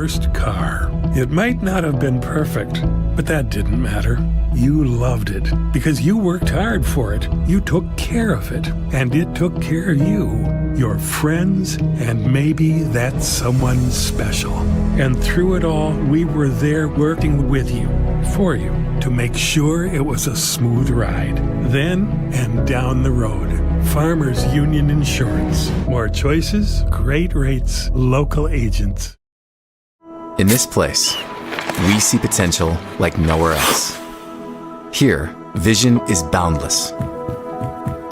first car. It might not have been perfect, but that didn't matter. You loved it because you worked hard for it. You took care of it, and it took care of you, your friends, and maybe that someone special. And through it all, we were there working with you, for you, to make sure it was a smooth ride. Then and down the road. Farmers Union Insurance. More choices, great rates, local agents. In this place, we see potential like nowhere else. Here, vision is boundless.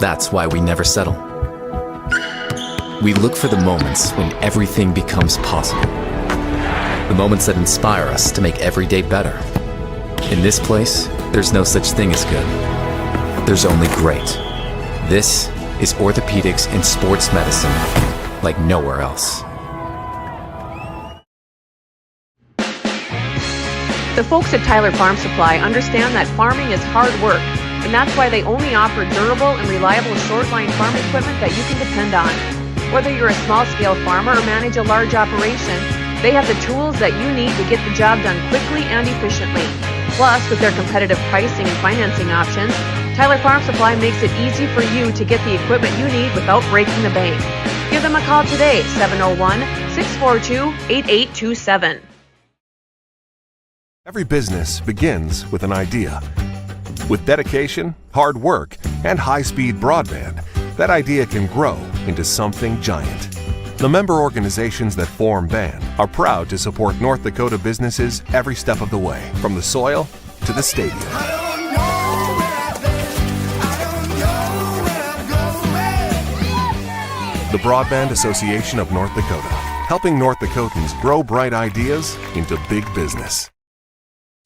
That's why we never settle. We look for the moments when everything becomes possible. The moments that inspire us to make every day better. In this place, there's no such thing as good. There's only great. This is orthopedics and sports medicine like nowhere else. The folks at Tyler Farm Supply understand that farming is hard work, and that's why they only offer durable and reliable short-line farm equipment that you can depend on. Whether you're a small-scale farmer or manage a large operation, they have the tools that you need to get the job done quickly and efficiently. Plus, with their competitive pricing and financing options, Tyler Farm Supply makes it easy for you to get the equipment you need without breaking the bank. Give them a call today, 701-642-8827. Every business begins with an idea. With dedication, hard work, and high-speed broadband, that idea can grow into something giant. The member organizations that form BAND are proud to support North Dakota businesses every step of the way, from the soil to the stadium. The Broadband Association of North Dakota, helping North Dakotans grow bright ideas into big business.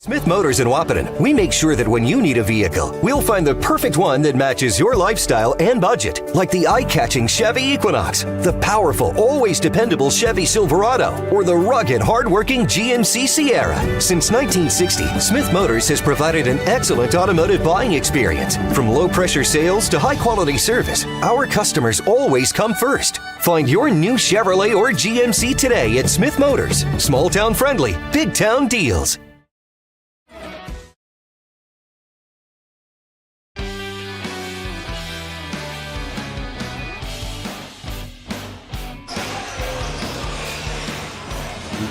Smith Motors in Wahpeton, we make sure that when you need a vehicle, we'll find the perfect one that matches your lifestyle and budget. Like the eye-catching Chevy Equinox, the powerful, always dependable Chevy Silverado, or the rugged, hard-working GMC Sierra. Since 1960, Smith Motors has provided an excellent automotive buying experience. From low-pressure sales to high-quality service, our customers always come first. Find your new Chevrolet or GMC today at Smith Motors. Small-town friendly, big-town deals.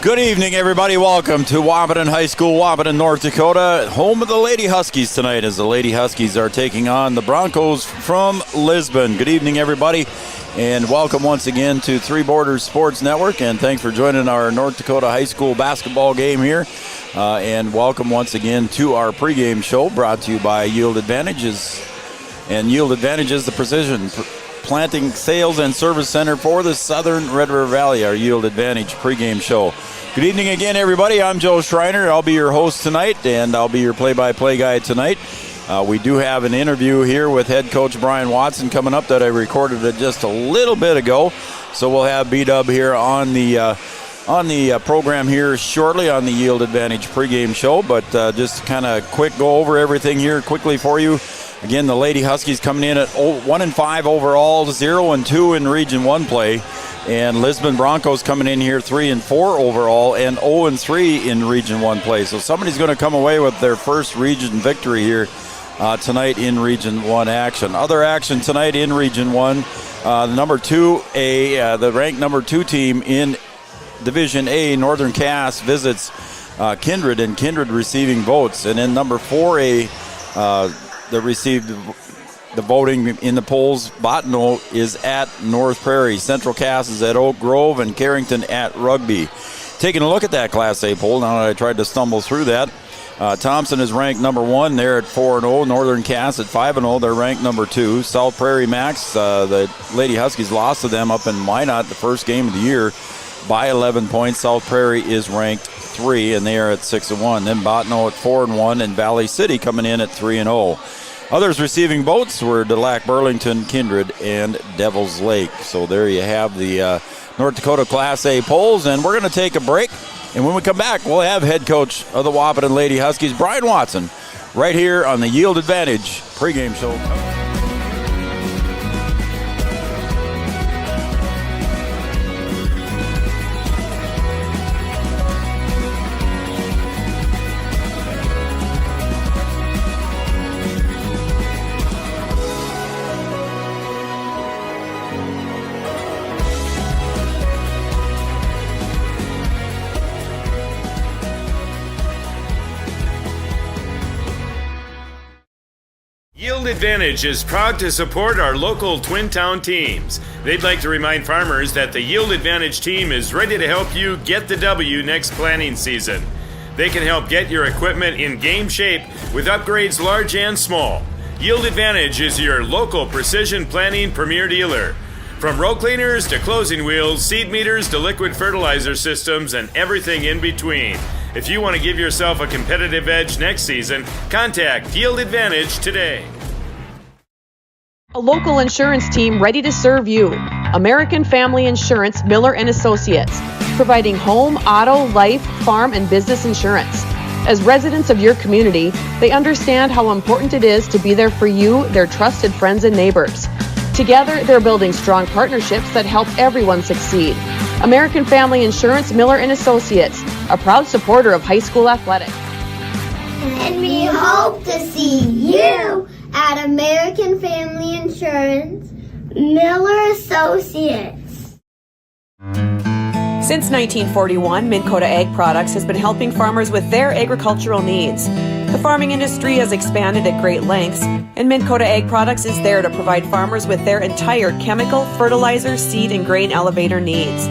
Good evening, everybody. Welcome to Wahpeton High School, Wahpeton, North Dakota, home of the Lady Huskies tonight, as the Lady Huskies are taking on the Broncos from Lisbon. Good evening, everybody, and welcome once again to Three Borders Sports Network, and thanks for joining our North Dakota High School basketball game here, and welcome once again to our pregame show brought to you by Yield Advantages, and Yield Advantage is the precision planting sales and service center for the Southern Red River Valley, our Yield Advantage pregame show. Good evening again, everybody. I'm Joe Schreiner. I'll be your host tonight, and I'll be your play-by-play guy tonight. We do have an interview here with head coach Brian Watson coming up that I recorded it just a little bit ago. So we'll have B-Dub here on the program here shortly on the Yield Advantage pregame show. But just kind of quick go over everything here quickly for you. Again, the Lady Huskies coming in at 1-5 overall, 0-2 in Region 1 play. And Lisbon Broncos coming in here 3-4 overall and 0-3 in Region 1 play. So somebody's going to come away with their first region victory here tonight in Region 1 action. Other action tonight in Region 1, the ranked number 2 team in Division A, Northern Cass, visits Kindred, and Kindred receiving votes. And in number 4A, that received the voting in the polls, Botno is at North Prairie. Central Cass is at Oak Grove, and Carrington at Rugby. Taking a look at that Class A poll, now that I tried to stumble through that, Thompson is ranked number 1. They're at 4-0. Northern Cass at 5-0. They're ranked number 2. South Prairie Max, the Lady Huskies lost to them up in Minot the first game of the year by 11 points. South Prairie is ranked 3, and they are at 6-1. Then Botno at 4-1, and Valley City coming in at 3-0. Others receiving votes were Delac, Burlington, Kindred, and Devils Lake. So there you have the North Dakota Class A polls, and we're going to take a break. And when we come back, we'll have head coach of the Wahpeton Lady Huskies, Brian Watson, right here on the Yield Advantage pregame show. Yield Advantage is proud to support our local Twin Town teams. They'd like to remind farmers that the Yield Advantage team is ready to help you get the W next planting season. They can help get your equipment in game shape with upgrades large and small. Yield Advantage is your local precision planting premier dealer. From row cleaners to closing wheels, seed meters to liquid fertilizer systems, and everything in between. If you want to give yourself a competitive edge next season, contact Yield Advantage today. A local insurance team ready to serve you. American Family Insurance, Miller & Associates, providing home, auto, life, farm, and business insurance. As residents of your community, they understand how important it is to be there for you, their trusted friends and neighbors. Together, they're building strong partnerships that help everyone succeed. American Family Insurance, Miller & Associates, a proud supporter of high school athletics. And we hope to see you at American Family Insurance, Miller Associates. Since 1941, Minn Kota Ag Products has been helping farmers with their agricultural needs. The farming industry has expanded at great lengths, and Minn Kota Ag Products is there to provide farmers with their entire chemical, fertilizer, seed, and grain elevator needs.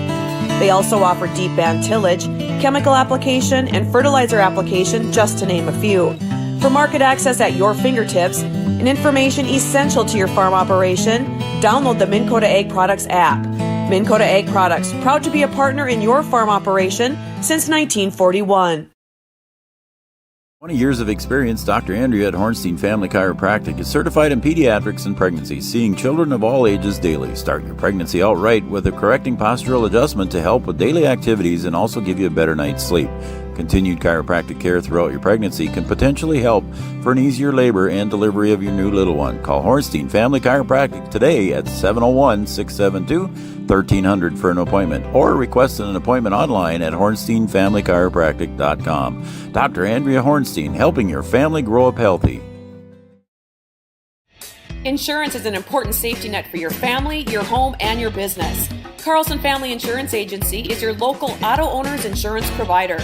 They also offer deep band tillage, chemical application, and fertilizer application, just to name a few. For market access at your fingertips and information essential to your farm operation, download the Minn Kota Ag Products app. Minn Kota Ag Products, proud to be a partner in your farm operation since 1941. 20 years of experience, Dr. Andrea at Hornstein Family Chiropractic is certified in pediatrics and pregnancy, seeing children of all ages daily. Start your pregnancy out right with a correcting postural adjustment to help with daily activities and also give you a better night's sleep. Continued chiropractic care throughout your pregnancy can potentially help for an easier labor and delivery of your new little one. Call Hornstein Family Chiropractic today at 701-672-1300 for an appointment, or request an appointment online at hornsteinfamilychiropractic.com. Dr. Andrea Hornstein, helping your family grow up healthy. Insurance is an important safety net for your family, your home, and your business. Carlson Family Insurance Agency is your local auto owner's insurance provider.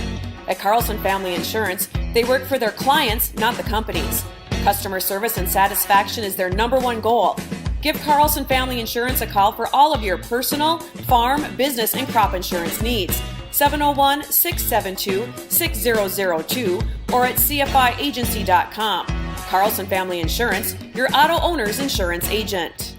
At Carlson Family Insurance, they work for their clients, not the companies. Customer service and satisfaction is their number one goal. Give Carlson Family Insurance a call for all of your personal, farm, business, and crop insurance needs. 701-672-6002 or at cfiagency.com. Carlson Family Insurance, your auto owner's insurance agent.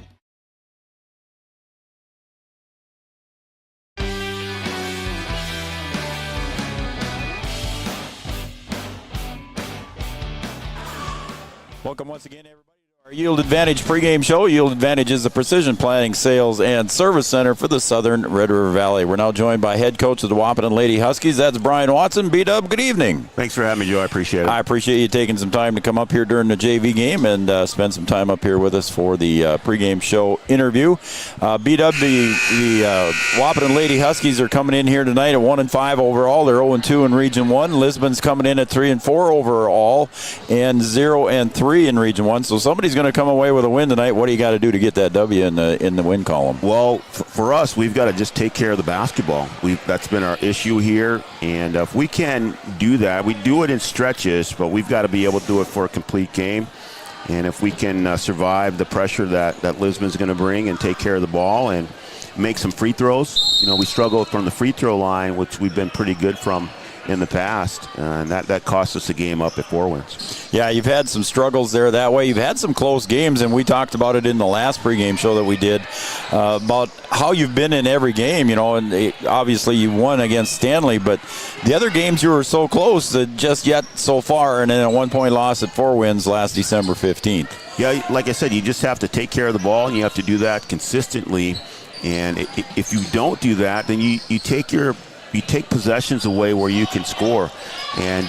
Welcome once again, everybody, to our Yield Advantage pregame show. Yield Advantage is the precision planning, sales, and service center for the southern Red River Valley. We're now joined by head coach of the Wahpeton Lady Huskies. That's Brian Watson. B-Dub, good evening. Thanks for having me, Joe. I appreciate it. I appreciate you taking some time to come up here during the JV game and spend some time up here with us for the pregame show interview. B-Dub, the Wahpeton Lady Huskies are coming in here tonight at 1-5 overall. They're 0-2 in Region 1. Lisbon's coming in at 3-4 overall and 0-3 in Region 1. So somebody's going to come away with a win tonight. What do you got to do to get that W in the win column? Well, for us, we've got to just take care of the basketball. That's been our issue here, and if we can do that, we do it in stretches, but we've got to be able to do it for a complete game. And if we can survive the pressure that Lisbon's going to bring and take care of the ball and make some free throws. You know, we struggle from the free throw line, which we've been pretty good from in the past, and that cost us a game up at 4 wins. Yeah, you've had some struggles there that way. You've had some close games, and we talked about it in the last pregame show that we did about how you've been in every game, you know, and obviously you won against Stanley, but the other games you were so close just yet so far, and then a 1-point loss at 4 wins last December 15th. Yeah, like I said, you just have to take care of the ball, and you have to do that consistently, and if you don't do that, then you take possessions away where you can score. And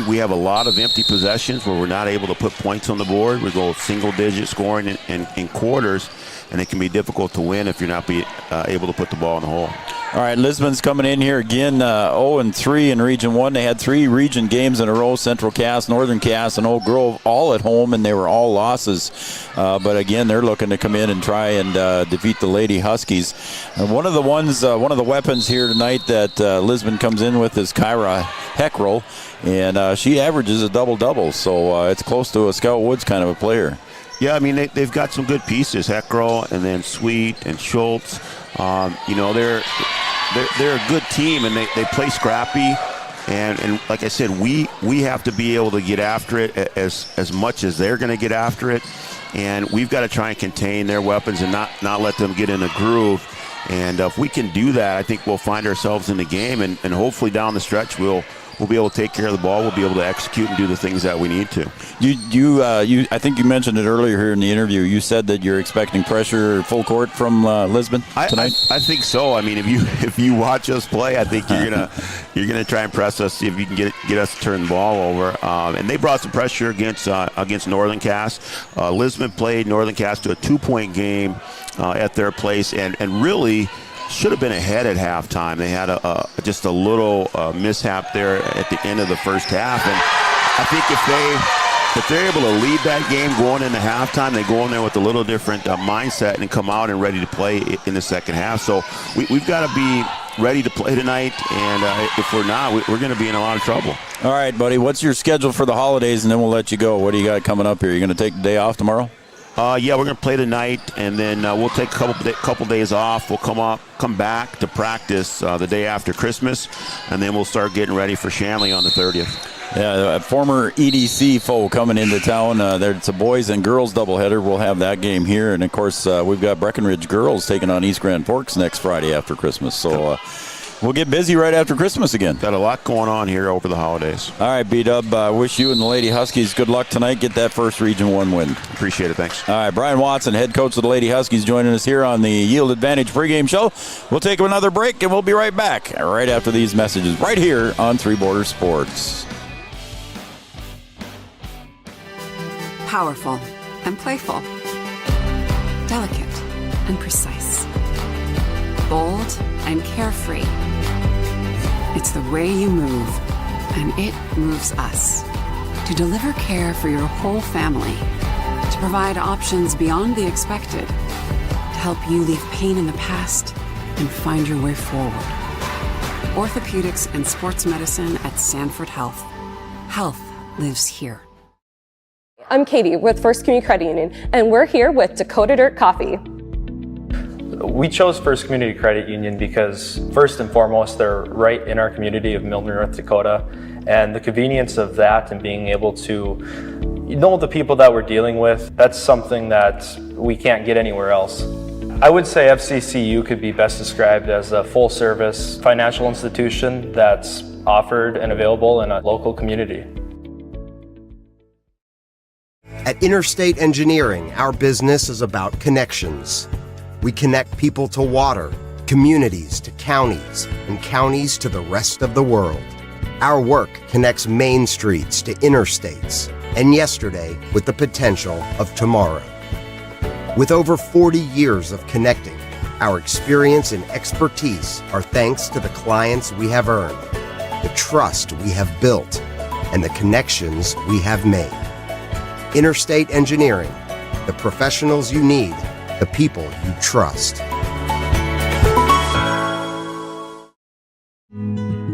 we have a lot of empty possessions where we're not able to put points on the board. We go single-digit scoring in quarters, and it can be difficult to win if you're not able to put the ball in the hole. All right, Lisbon's coming in here again, 0-3 in Region 1. They had 3 region games in a row, Central Cass, Northern Cass, and Oak Grove, all at home, and they were all losses. But again, they're looking to come in and try and defeat the Lady Huskies. And one of the weapons here tonight that Lisbon comes in with is Kyra Heckrow, and she averages a double-double, so it's close to a Scout Woods kind of a player. Yeah, I mean, they've got some good pieces, Heckrow and then Sweet and Schultz. They're a good team, and they play scrappy. And like I said, we have to be able to get after it as much as they're going to get after it. And we've got to try and contain their weapons and not let them get in a groove. And if we can do that, I think we'll find ourselves in the game. And hopefully down the stretch, we'll be able to take care of the ball. We'll be able to execute and do the things that we need to. I think you mentioned it earlier here in the interview. You said that you're expecting pressure full court from Lisbon tonight. I think so. I mean, if you watch us play, I think you're gonna try and press us, see if you can get us to turn the ball over. And they brought some pressure against Northern Cass. Lisbon played Northern Cass to a 2-point game at their place, and really should have been ahead at halftime. They had just a little mishap there at the end of the first half, and I think if they're able to lead that game going into halftime, they go in there with a little different mindset and come out and ready to play in the second half. So we've got to be ready to play tonight, and if we're not, we're going to be in a lot of trouble. All right, buddy, what's your schedule for the holidays, and then we'll let you go. What do you got coming up here? You going to take the day off tomorrow? Yeah, we're going to play tonight, and then we'll take a couple days off. We'll come back to practice the day after Christmas, and then we'll start getting ready for Shanley on the 30th. Yeah, a former EDC foe coming into town. It's a boys and girls doubleheader. We'll have that game here, and of course we've got Breckenridge girls taking on East Grand Forks next Friday after Christmas. So we'll get busy right after Christmas again. Got a lot going on here over the holidays. All right, B-Dub, wish you and the Lady Huskies good luck tonight. Get that first Region 1 win. Appreciate it. Thanks. All right, Brian Watson, head coach of the Lady Huskies, joining us here on the Yield Advantage pregame show. We'll take another break, and we'll be right back right after these messages right here on Three Border Sports. Powerful and playful. Delicate and precise. Bold and carefree. It's the way you move, and it moves us. To deliver care for your whole family, to provide options beyond the expected, to help you leave pain in the past and find your way forward. Orthopedics and sports medicine at Sanford Health. Health lives here. I'm Katie with First Community Credit Union, and we're here with Dakota Dirt Coffee. We chose First Community Credit Union because, first and foremost, they're right in our community of Milton, North Dakota, and the convenience of that and being able to know the people that we're dealing with, that's something that we can't get anywhere else. I would say FCCU could be best described as a full-service financial institution that's offered and available in a local community. At Interstate Engineering, our business is about connections. We connect people to water, communities to counties, and counties to the rest of the world. Our work connects main streets to interstates, and yesterday with the potential of tomorrow. With over 40 years of connecting, our experience and expertise are thanks to the clients we have earned, the trust we have built, and the connections we have made. Interstate Engineering, the professionals you need, the people you trust.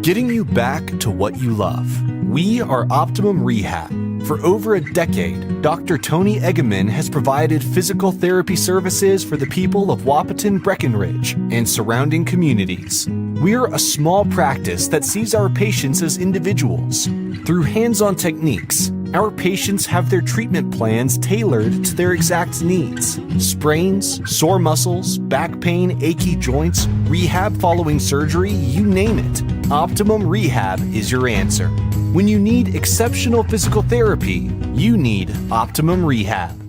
Getting you back to what you love. We are Optimum Rehab. For over a decade, Dr. Tony Eggeman has provided physical therapy services for the people of Wahpeton, Breckenridge, and surrounding communities. We're a small practice that sees our patients as individuals. Through hands-on techniques, our patients have their treatment plans tailored to their exact needs. Sprains, sore muscles, back pain, achy joints, rehab following surgery, you name it. Optimum Rehab is your answer. When you need exceptional physical therapy, you need Optimum Rehab.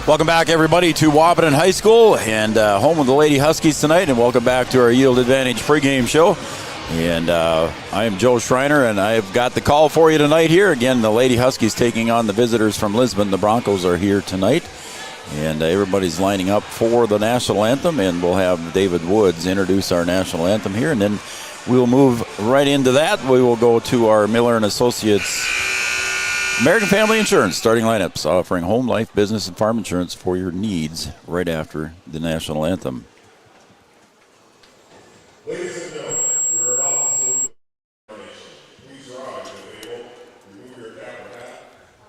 Welcome back, everybody, to Wahpeton High School and home of the Lady Huskies tonight, and welcome back to our Yield Advantage pregame show. And I am Joe Schreiner, and I've got the call for you tonight here. Again, the Lady Huskies taking on the visitors from Lisbon. The Broncos are here tonight, and everybody's lining up for the national anthem, and we'll have David Woods introduce our national anthem here, and then we'll move right into that. We will go to our Miller & Associates American Family Insurance, starting lineups, offering home, life, business, and farm insurance for your needs right after the national anthem. Ladies and gentlemen, we're about to salute our nation. Please rise if able. Remove your cap or hat.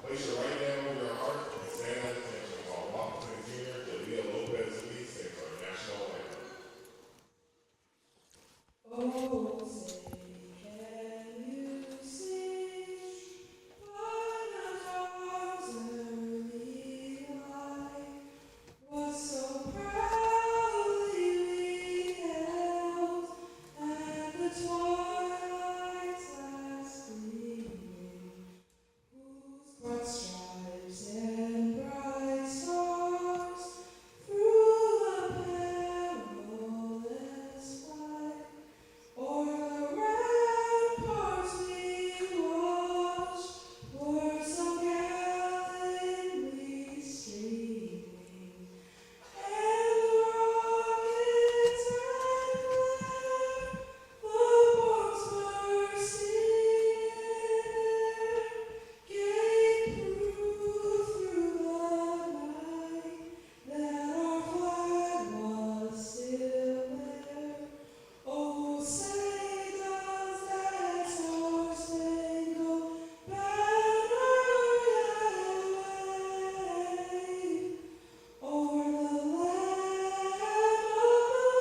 Place your right hand over your heart and stand at attention while Wahpeton Jr. Jaleel Lopez Lee sings our national anthem. Oh, say, can you see by the dawn's early light what so proudly we held at the twilight's last gleaming, whose broad stripes and bright stars through the perilous fight o'er the ramparts we watched were so gallantly streaming, and the rockets red glare, the bombs bursting in air, gave proof through the night that our flag was still there. Oh, say does that star-spangled banner yet wave o'er the land of the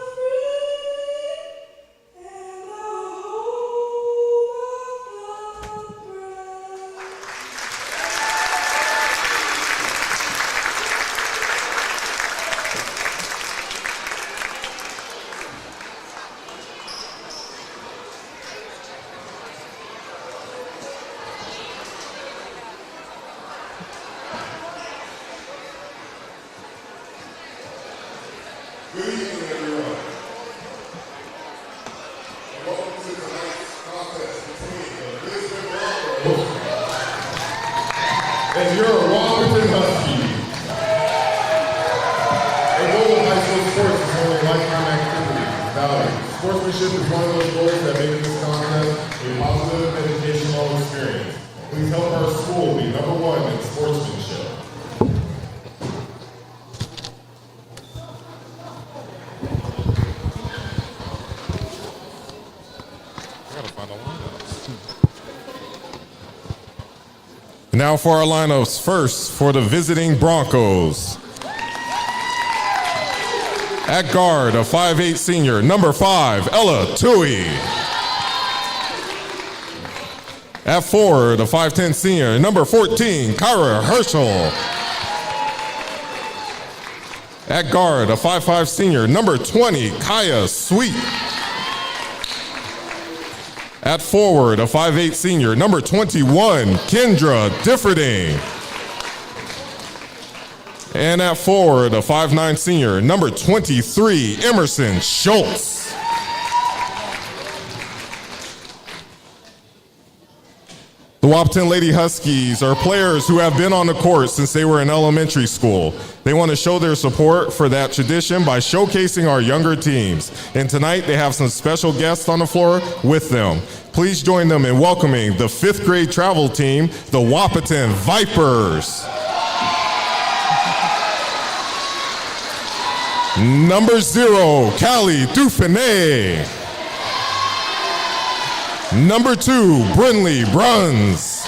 free and the home of the brave? Good evening, everyone. And welcome to tonight's contest between the Lisbon Broncos and your Wahpeton Huskies. A goal of high school sports is only a lifetime activity. Value. Sportsmanship is one of those goals that make this contest a positive educational experience. Please help our school be #1 in sportsmanship. Now for our lineups. First, for the visiting Broncos. At guard, a 5'8" senior, number 5, Ella Tui. At forward, a 5'10" senior, number 14, Kyra Herschel. At guard, a 5'5" senior, number 20, Kaya Sweet. At forward, a 5'8" senior, number 21, Kendra Differding. And at forward, a 5'9" senior, number 23, Emerson Schultz. The Wahpeton Lady Huskies are players who have been on the court since they were in elementary school. They want to show their support for that tradition by showcasing our younger teams. And tonight they have some special guests on the floor with them. Please join them in welcoming the 5th grade travel team, the Wahpeton Vipers. Number 0, Callie Dufresne. Number 2, Brinley Bruns.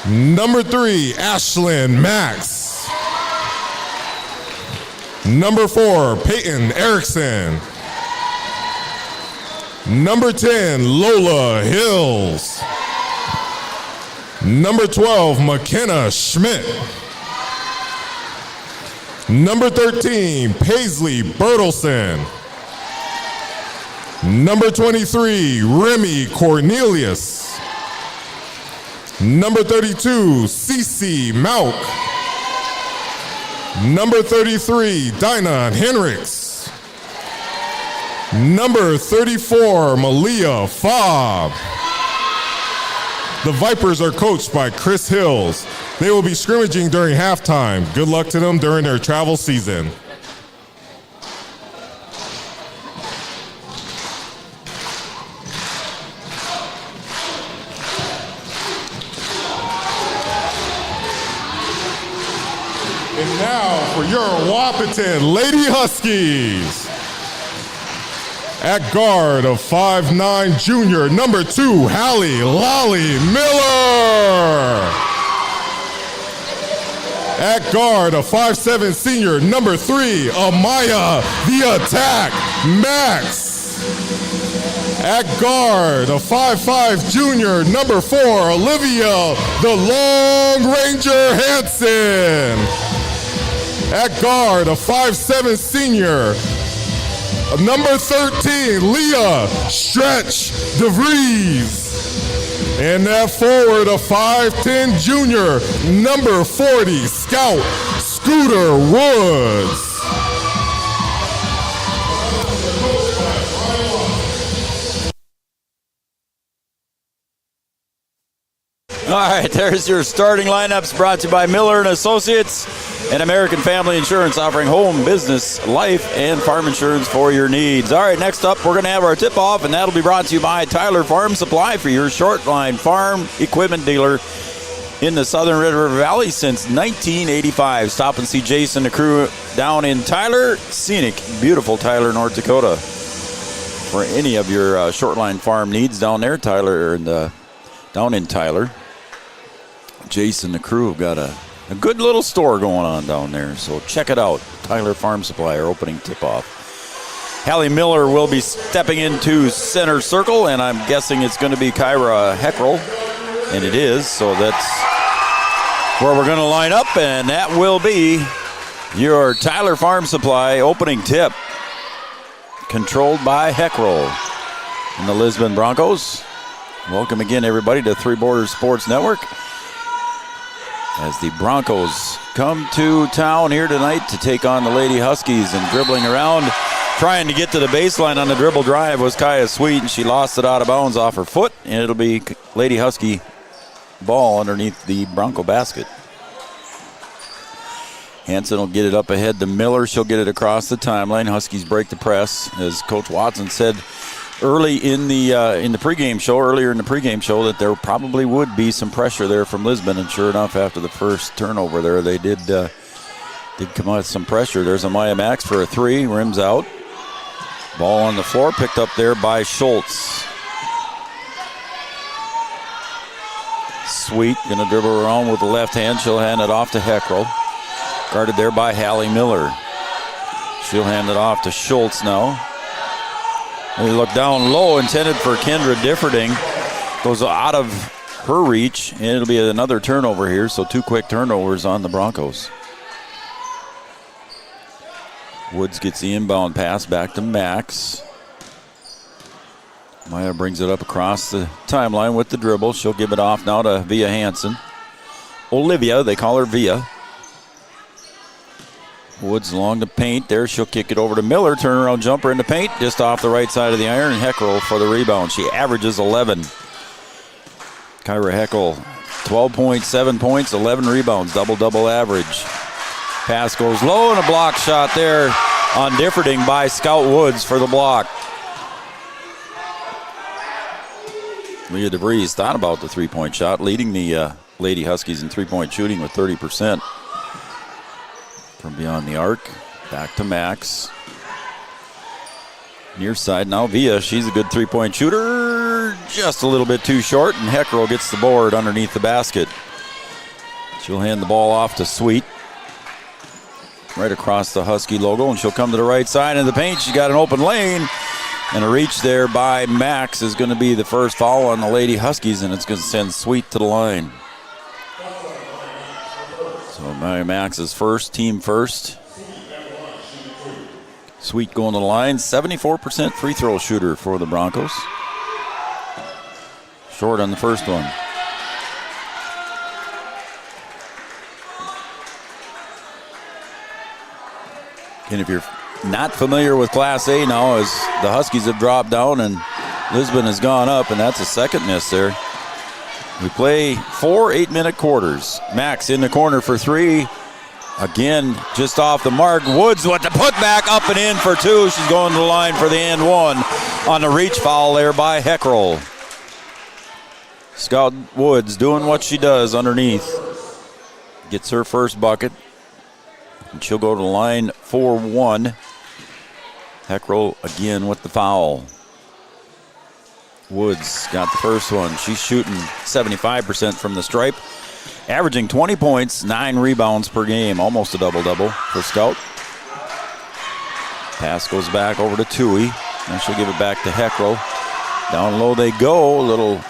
Number 3, Ashlyn Max. Number 4, Peyton Erickson. Number 10, Lola Hills. Number 12, McKenna Schmidt. Number 13, Paisley Bertelson. Number 23, Remy Cornelius. Number 32, Cece Mauk. Number 33, Dinah Henricks. Number 34, Malia Fobb. The Vipers are coached by Chris Hills. They will be scrimmaging during halftime. Good luck to them during their travel season. And now for your Wahpeton Lady Huskies. At guard of 5'9" junior, number 2, Hallie Lolly Miller. At guard of 5'7" senior, number 3, Amaya the Attack Max. At guard of 5'5" junior, number 4, Olivia the Long Ranger Hansen. At guard of 5'7" senior, number 13, Leah Stretch DeVries. And that forward, a 5'10" junior, number 40, Scout Scooter Woods. All right, there's your starting lineups brought to you by Miller and Associates and American Family Insurance, offering home, business, life, and farm insurance for your needs. All right, next up, we're going to have our tip-off, and that'll be brought to you by Tyler Farm Supply, for your short line farm equipment dealer in the Southern River Valley since 1985. Stop and see Jason, the crew down in Tyler, scenic, beautiful Tyler, North Dakota. For any of your short line farm needs down there, down in Tyler. Jason, the crew, have got a good little store going on down there, so check it out. Tyler Farm Supply, our opening tip-off. Hallie Miller will be stepping into center circle, and I'm guessing it's going to be Kyra Heckrell, and it is, so that's where we're going to line up, and that will be your Tyler Farm Supply opening tip, controlled by Heckrell and the Lisbon Broncos. Welcome again, everybody, to Three Borders Sports Network, as the Broncos come to town here tonight to take on the Lady Huskies. And dribbling around, trying to get to the baseline on the dribble drive, was Kaya Sweet, and she lost it out of bounds off her foot, and it'll be Lady Husky ball underneath the Bronco basket. Hanson will get it up ahead to Miller. She'll get it across the timeline. Huskies break the press, as Coach Watson said earlier in the pregame show, that there probably would be some pressure there from Lisbon, and sure enough, after the first turnover there, they did come out with some pressure. There's Amaya Max for a 3, rims out. Ball on the floor, picked up there by Schultz. Sweet, gonna dribble around with the left hand. She'll hand it off to Heckrell. Guarded there by Hallie Miller. She'll hand it off to Schultz now. They look down low, intended for Kendra Differding. Goes out of her reach, and it'll be another turnover here, so 2 quick turnovers on the Broncos. Woods gets the inbound pass back to Max. Maya brings it up across the timeline with the dribble. She'll give it off now to Via Hansen. Olivia, they call her Via. Woods along the paint there. She'll kick it over to Miller. Turnaround jumper in the paint, just off the right side of the iron. Heckrell for the rebound. She averages 11. Kyra Heckrell, 12.7 points, 11 rebounds, double-double average. Pass goes low, and a block shot there on Differding by Scout Woods for the block. Leah DeVries thought about the three-point shot, leading the Lady Huskies in three-point shooting with 30%. From beyond the arc, back to Max. Near side now, Via. She's a good three-point shooter. Just a little bit too short, and Heckrell gets the board underneath the basket. She'll hand the ball off to Sweet. Right across the Husky logo, and she'll come to the right side in the paint. She's got an open lane, and a reach there by Max is going to be the first foul on the Lady Huskies, and it's going to send Sweet to the line. So Max is first, team first. Sweet going to the line, 74% free throw shooter for the Broncos. Short on the first one. And if you're not familiar with Class A now, as the Huskies have dropped down and Lisbon has gone up, and that's a second miss there. We play 4 8-minute quarters. Max in the corner for 3. Again, just off the mark. Woods with the putback, up and in for 2. She's going to the line for the and 1 on the reach foul there by Heckrell. Scout Woods doing what she does underneath. Gets her first bucket. And she'll go to the line for one. Heckrell again with the foul. Woods got the first one. She's shooting 75% from the stripe, averaging 20 points, 9 rebounds per game, almost a double-double for Scout. Pass goes back over to Tui, and she'll give it back to Heckrell. Down low they go. A little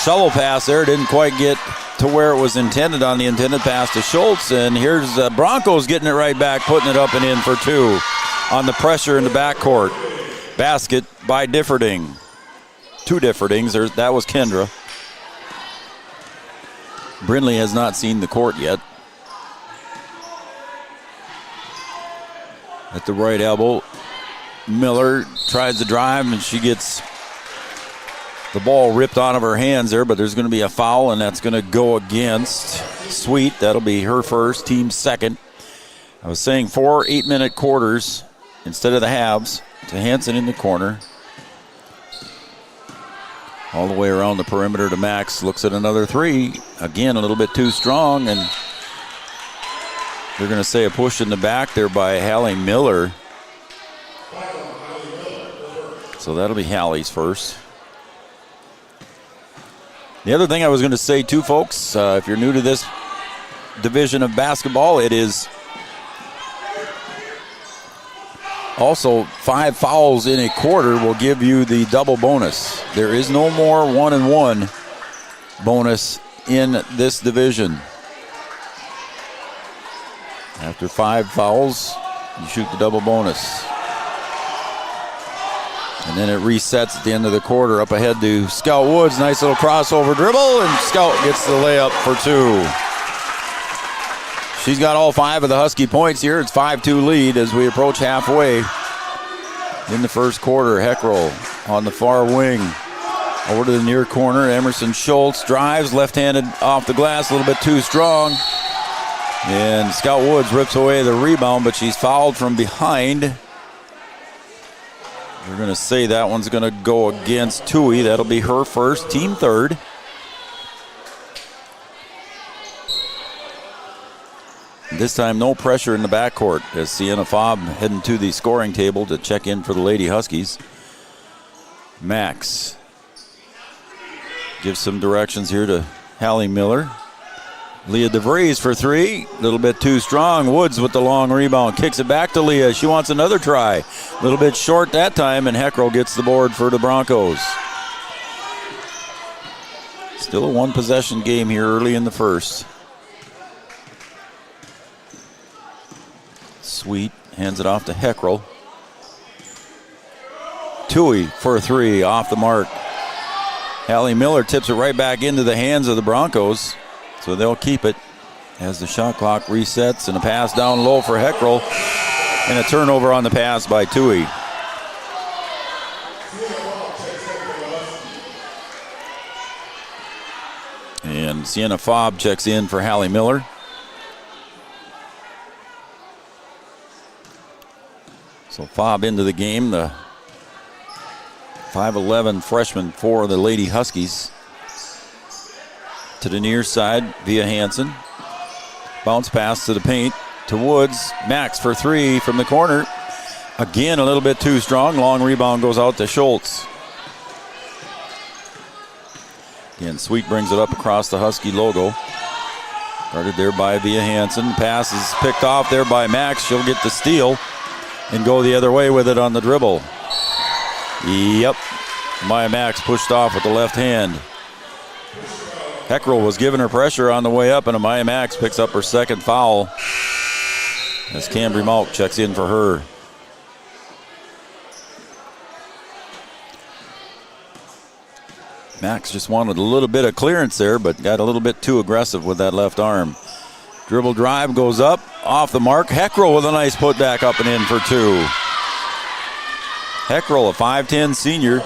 shovel pass there. Didn't quite get to where it was intended on the intended pass to Schultz. And here's Broncos getting it right back, putting it up and in for two on the pressure in the backcourt. Basket by Differding. Two Differdings. That was Kendra. Brindley has not seen the court yet. At the right elbow, Miller tries to drive, and she gets the ball ripped out of her hands there, but there's going to be a foul, and that's going to go against Sweet. That'll be her first, team second. I was saying 4 8-minute quarters instead of the halves to Hansen in the corner. All the way around the perimeter to Max. Looks at another three. Again, a little bit too strong, and they're going to say a push in the back there by Hallie Miller. So that'll be Hallie's first. The other thing I was going to say too, folks, if you're new to this division of basketball, it is also 5 fouls in a quarter will give you the double bonus. There is no more 1-and-1 bonus in this division. After 5 fouls, you shoot the double bonus. And then it resets at the end of the quarter. Up ahead to Scout Woods. Nice little crossover dribble, and Scout gets the layup for 2. She's got all 5 of the Husky points here. It's 5-2 lead as we approach halfway in the first quarter. Heckrell on the far wing. Over to the near corner. Emerson Schultz drives, left-handed off the glass, a little bit too strong. And Scout Woods rips away the rebound, but she's fouled from behind. We're going to say that one's going to go against Tui. That'll be her first, team third. This time, no pressure in the backcourt as Sienna Fobb heading to the scoring table to check in for the Lady Huskies. Max gives some directions here to Hallie Miller. Leah DeVries for 3. A little bit too strong. Woods with the long rebound. Kicks it back to Leah. She wants another try. A little bit short that time, and Heckrell gets the board for the Broncos. Still a one-possession game here early in the first. Sweet hands it off to Heckrell. Tui for 3, off the mark. Hallie Miller tips it right back into the hands of the Broncos. So they'll keep it as the shot clock resets, and a pass down low for Heckrell, and a turnover on the pass by Tui. And Sienna Fobb checks in for Hallie Miller. So Fobb into the game, the 5'11 freshman for the Lady Huskies. To the near side via Hansen. Bounce pass to the paint to Woods. Max for 3 from the corner. Again, a little bit too strong. Long rebound goes out to Schultz. Again, Sweet brings it up across the Husky logo. Guarded there by Via Hansen. Pass is picked off there by Max. She'll get the steal and go the other way with it on the dribble. Yep. Maya Max pushed off with the left hand. Heckrell was giving her pressure on the way up, and Amaya Max picks up her second foul as Cambry Malk checks in for her. Max just wanted a little bit of clearance there, but got a little bit too aggressive with that left arm. Dribble drive goes up, off the mark. Heckrell with a nice putback up and in for 2. Heckrell, a 5'10 senior,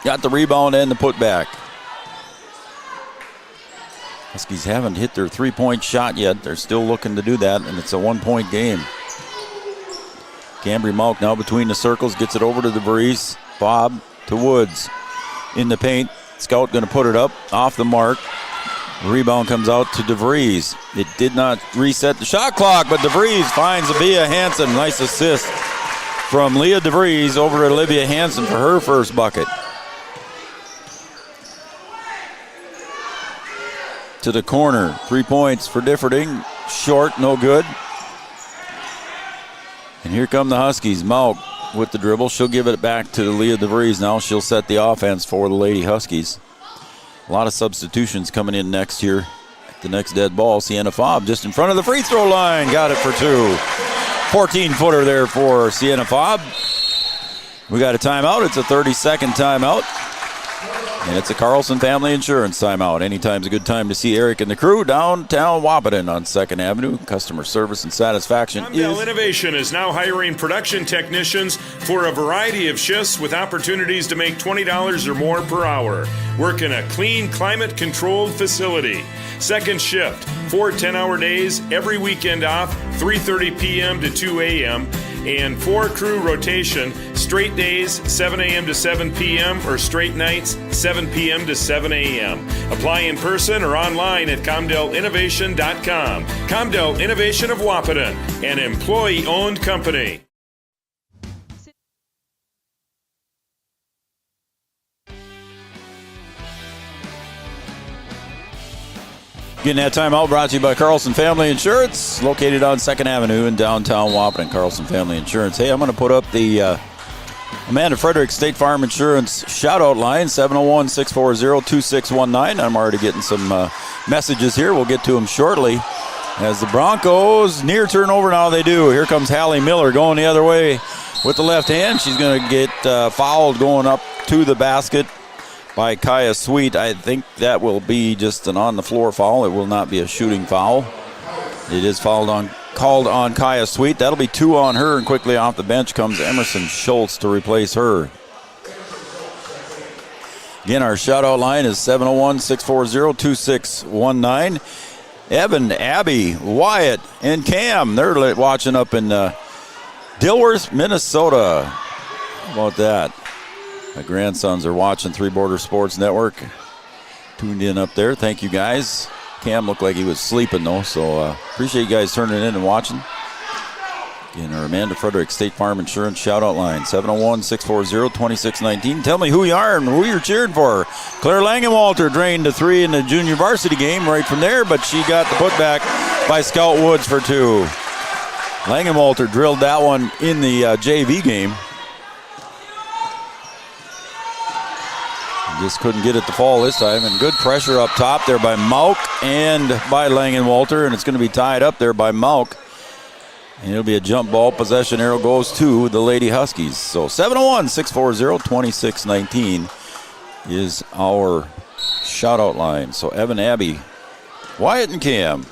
got the rebound and the putback. Huskies haven't hit their three-point shot yet. They're still looking to do that, and it's a one-point game. Cambry Malk now between the circles, gets it over to DeVries. Bob to Woods in the paint. Scout going to put it up off the mark. Rebound comes out to DeVries. It did not reset the shot clock, but DeVries finds Avia Hansen. Nice assist from Leah DeVries over to Olivia Hansen for her first bucket. To the corner, 3 points for Differding. Short, no good. And here come the Huskies. Mauk with the dribble. She'll give it back to Leah DeVries now. She'll set the offense for the Lady Huskies. A lot of substitutions coming in next here. The next dead ball, Sienna Fobb just in front of the free throw line. Got it for 2. 14-footer there for Sienna Fobb. We got a timeout. It's a 30-second timeout. And it's a Carlson Family Insurance timeout. Anytime's a good time to see Eric and the crew downtown Wahpeton on 2nd Avenue. Customer service and satisfaction Comdell Innovation is now hiring production technicians for a variety of shifts with opportunities to make $20 or more per hour. Work in a clean, climate-controlled facility. Second shift, 4 10-hour days, every weekend off, 3:30 p.m. to 2 a.m., and 4 crew rotation, straight days 7 a.m. to 7 p.m. or straight nights 7 p.m. to 7 a.m. Apply in person or online at ComdellInnovation.com. Comdell Innovation of Wahpeton, an employee-owned company. Getting that timeout brought to you by Carlson Family Insurance, located on 2nd Avenue in downtown Wahpeton. Carlson Family Insurance. Hey, I'm going to put up the Amanda Frederick State Farm Insurance shout-out line, 701-640-2619. I'm already getting some messages here. We'll get to them shortly. As the Broncos near turnover now, they do. Here comes Hallie Miller going the other way with the left hand. She's going to get fouled going up to the basket by Kaya Sweet. I think that will be just an on-the-floor foul. It will not be a shooting foul. It is called on Kaya Sweet. That'll be 2 on her, and quickly off the bench comes Emerson Schultz to replace her. Again, our shout-out line is 701-640-2619. Evan, Abby, Wyatt, and Cam, they're watching up in Dilworth, Minnesota. How about that? My grandsons are watching Three Border Sports Network. Tuned in up there. Thank you, guys. Cam looked like he was sleeping, though, so appreciate you guys turning in and watching. Again, our Amanda Frederick State Farm Insurance shout-out line, 701-640-2619. Tell me who you are and who you're cheering for. Claire Langenwalter drained a 3 in the junior varsity game right from there, but she got the putback by Scout Woods for 2. Langenwalter drilled that one in the JV game. Just couldn't get it to fall this time. And good pressure up top there by Mauk and by Langenwalter. And it's going to be tied up there by Mauk. And it'll be a jump ball. Possession arrow goes to the Lady Huskies. So 701-640-2619 is our shout-out line. So Evan, Abby, Wyatt, and Cam.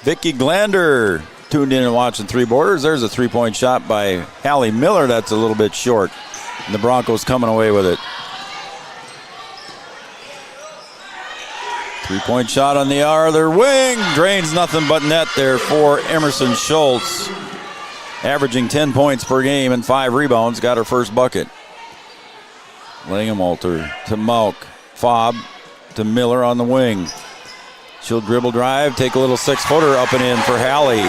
Vicky Glander tuned in and watching Three Borders. There's a 3-point shot by Hallie Miller. That's a little bit short. And the Broncos coming away with it. 3-point shot on the other wing. Drains nothing but net there for Emerson Schultz. Averaging 10 points per game and 5 rebounds. Got her first bucket. Langenwalter to Mauk. Fobb to Miller on the wing. She'll dribble drive, take a little 6-footer up and in for Hallie.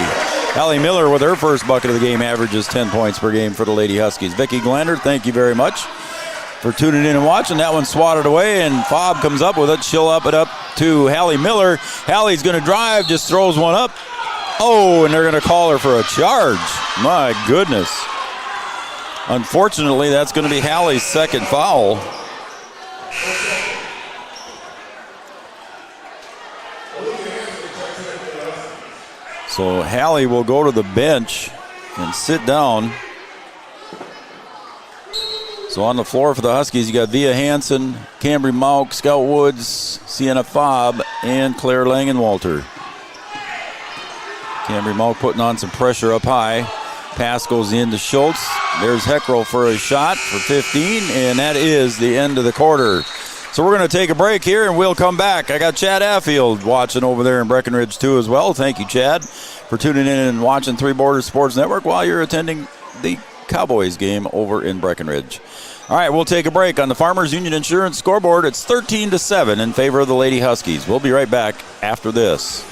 Hallie Miller with her first bucket of the game averages 10 points per game for the Lady Huskies. Vicky Glander, thank you very much for tuning in and watching. That one swatted away, and Fobb comes up with it. She'll up it up to Hallie Miller. Hallie's going to drive, just throws one up. Oh, and they're going to call her for a charge. My goodness. Unfortunately, that's going to be Hallie's second foul. So Hallie will go to the bench and sit down. So on the floor for the Huskies, you got Via Hansen, Cambry Mauk, Scout Woods, Sienna Fobb, and Claire Langenwalter. Cambry Mauk putting on some pressure up high. Pass goes in to Schultz. There's Heckrow for a shot for 15, and that is the end of the quarter. So we're going to take a break here, and we'll come back. I got Chad Affield watching over there in Breckenridge, too, as well. Thank you, Chad, for tuning in and watching Three Borders Sports Network while you're attending the Cowboys game over in Breckenridge. All right, we'll take a break. On the Farmers Union Insurance scoreboard, it's 13-7 in favor of the Lady Huskies. We'll be right back after this.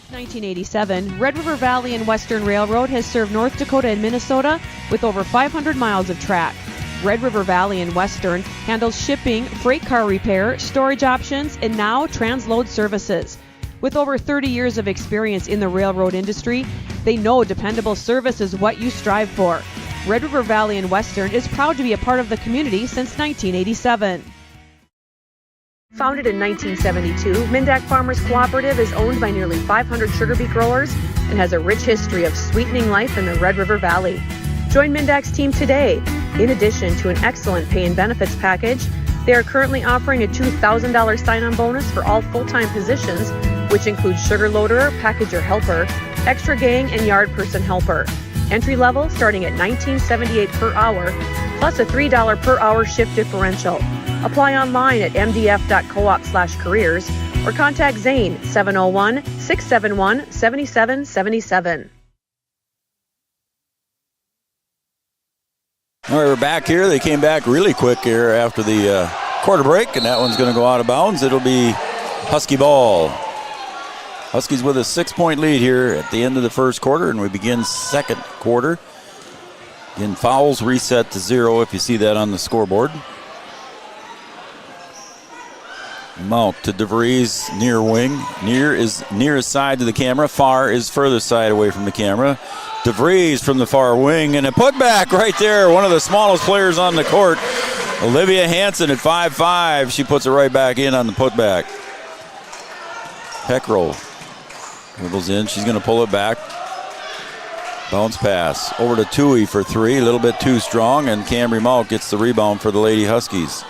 1987, Red River Valley and Western Railroad has served North Dakota and Minnesota with over 500 miles of track. Red River Valley and Western handles shipping, freight car repair, storage options, and now transload services. With over 30 years of experience in the railroad industry, they know dependable service is what you strive for. Red River Valley and Western is proud to be a part of the community since 1987. Founded in 1972, Mindak Farmers Cooperative is owned by nearly 500 sugar beet growers and has a rich history of sweetening life in the Red River Valley. Join Mindak's team today. In addition to an excellent pay and benefits package, they are currently offering a $2,000 sign-on bonus for all full-time positions, which includes sugar loader, packager helper, extra gang, and yard person helper. Entry level starting at $19.78 per hour, plus a $3 per hour shift differential. Apply online at mdf.coop/careers or contact Zane 701-671-7777. All right, we're back here. They came back really quick here after the quarter break, and that one's going to go out of bounds. It'll be Husky ball. Huskies with a 6-point lead here at the end of the first quarter, and we begin second quarter. Again, fouls reset to 0 if you see that on the scoreboard. Mount to DeVries, near wing. Near is nearest side to the camera. Far is further side away from the camera. DeVries from the far wing, and a putback right there. One of the smallest players on the court. Olivia Hansen at 5'5". She puts it right back in on the putback. Peckrell dribbles in. She's going to pull it back. Bounce pass over to Tui for 3. A little bit too strong, and Cambry Mount gets the rebound for the Lady Huskies.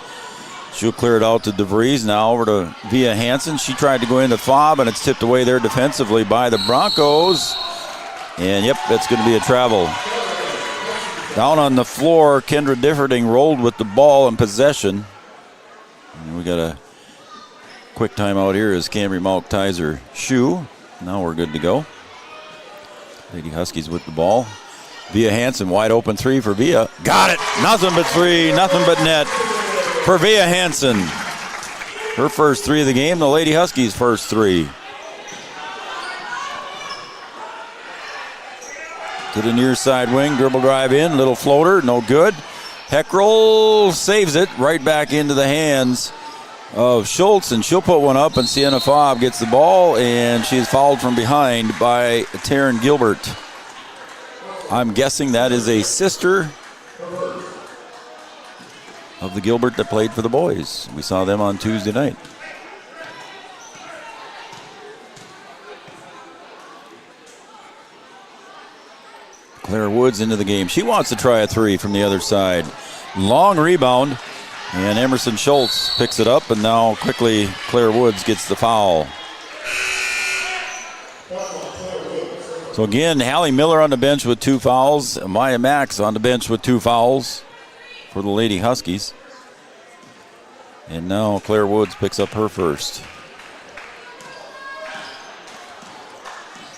She'll clear it out to DeVries. Now over to Via Hansen. She tried to go in the fob, and it's tipped away there defensively by the Broncos. And, yep, that's going to be a travel. Down on the floor, Kendra Differding rolled with the ball in possession. And we got a quick timeout here as Cambry Mount ties her shoe. Now we're good to go. Lady Huskies with the ball. Via Hansen, wide open 3 for Via. Got it! Nothing but 3, nothing but net for Via Hansen. Her first 3 of the game, the Lady Huskies' first 3. To the near side wing, dribble drive in, little floater, no good. Peckrell saves it right back into the hands of Schultz, and she'll put one up, and Sienna Fobb gets the ball, and she's fouled from behind by Taryn Gilbert. I'm guessing that is a sister of the Gilbert that played for the boys. We saw them on Tuesday night. Claire Woods into the game. She wants to try a 3 from the other side. Long rebound, and Emerson Schultz picks it up, and now quickly Claire Woods gets the foul. So again, Hallie Miller on the bench with 2 fouls. Maya Max on the bench with 2 fouls for the Lady Huskies. And now Claire Woods picks up her first.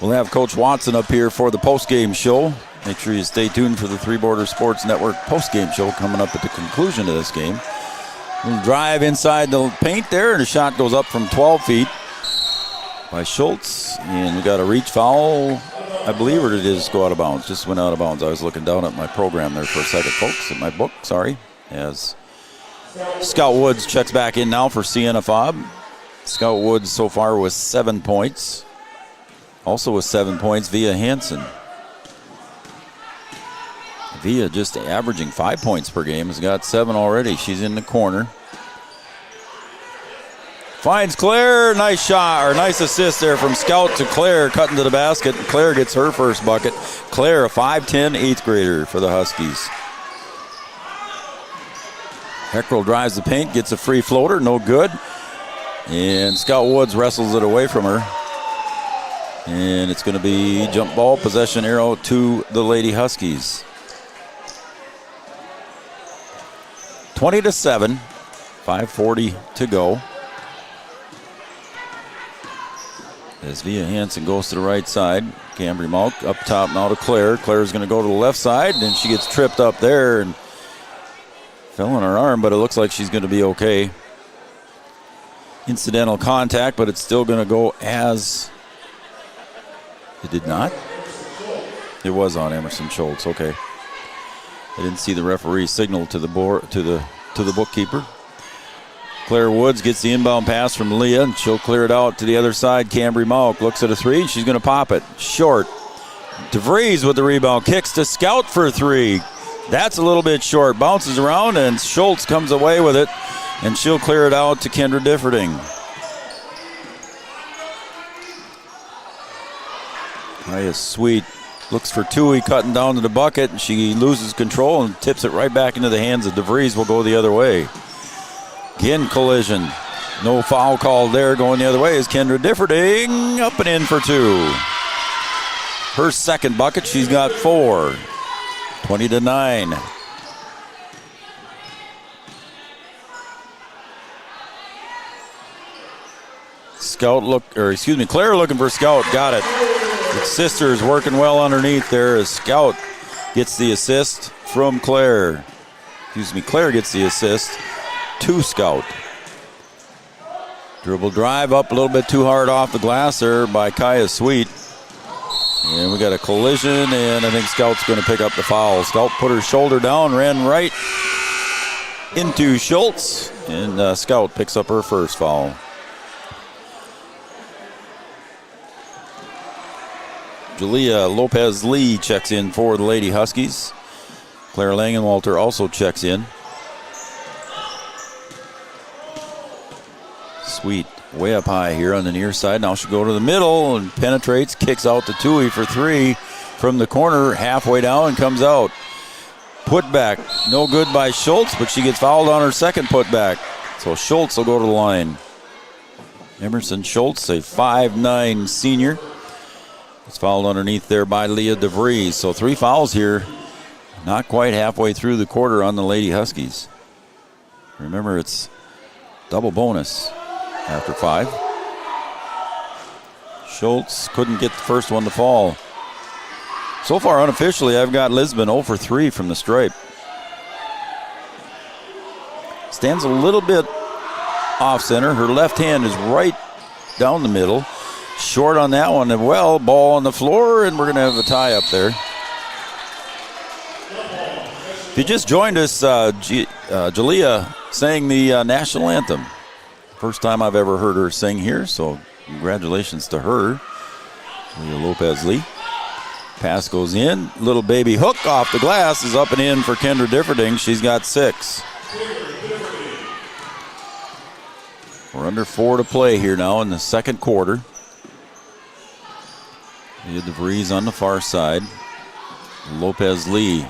We'll have Coach Watson up here for the postgame show. Make sure you stay tuned for the Three Border Sports Network postgame show coming up at the conclusion of this game. We'll drive inside the paint there, and a shot goes up from 12 feet by Schultz. And we got a reach foul, I believe, or did it just go out of bounds? Just went out of bounds. I was looking down at my program there for a second, folks, at my book, sorry. As Scout Woods checks back in now for Sienna Fobb. Scout Woods so far with 7 points. Also with 7 points, Via Hansen. Via just averaging 5 points per game, has got 7 already. She's in the corner. Finds Claire, nice shot, or nice assist there from Scout to Claire, cutting to the basket. Claire gets her first bucket. Claire, a 5'10", 8th grader for the Huskies. Heckrell drives the paint, gets a free floater, no good. And Scout Woods wrestles it away from her. And it's going to be jump ball, possession arrow to the Lady Huskies. 20-7, 5:40 to go. As Via Hansen goes to the right side. Cambry Malk up top now to Claire. Claire's going to go to the left side, and she gets tripped up there and fell on her arm, but it looks like she's going to be okay. Incidental contact, but it's still going to go as... It did not? It was on Emerson Schultz. Okay. I didn't see the referee signal to the bookkeeper. Claire Woods gets the inbound pass from Leah, and she'll clear it out to the other side. Cambry Malk looks at a three, and she's going to pop it. Short. DeVries with the rebound. Kicks to Scout for three. That's a little bit short. Bounces around, and Schultz comes away with it, and she'll clear it out to Kendra Differding. Kaya Sweet looks for Tui cutting down to the bucket, and she loses control and tips it right back into the hands of DeVries. Will go the other way. Again, collision. No foul called there. Going the other way is Kendra Differding. Up and in for two. Her second bucket. She's got 4. 20-9. Claire looking for Scout. Got it. The sisters working well underneath there as Scout gets the assist from Claire. Claire gets the assist to Scout. Dribble drive up a little bit too hard off the glass there by Kaya Sweet. And we got a collision, and I think Scout's going to pick up the foul. Scout put her shoulder down, ran right into Schultz, and Scout picks up her first foul. Julia Lopez-Lee checks in for the Lady Huskies. Claire Langenwalter also checks in. Sweet, way up high here on the near side. Now she'll go to the middle and penetrates, kicks out to Tui for 3 from the corner, halfway down and comes out. Putback, no good by Schultz, but she gets fouled on her second putback. So Schultz will go to the line. Emerson Schultz, a 5'9" senior. It's fouled underneath there by Leah DeVries. So 3 fouls here, not quite halfway through the quarter on the Lady Huskies. Remember, it's double bonus after 5. Schultz couldn't get the first one to fall. So far, unofficially, I've got Lisbon 0 for 3 from the stripe. Stands a little bit off center. Her left hand is right down the middle. Short on that one. And well, ball on the floor, and we're going to have a tie up there. If you just joined us, Jalea sang the national anthem. First time I've ever heard her sing here, so congratulations to her. Leah Lopez-Lee. Pass goes in. Little baby hook off the glass is up and in for Kendra Differding. She's got 6. We're under 4 to play here now in the second quarter. Leah DeVries on the far side. Lopez-Lee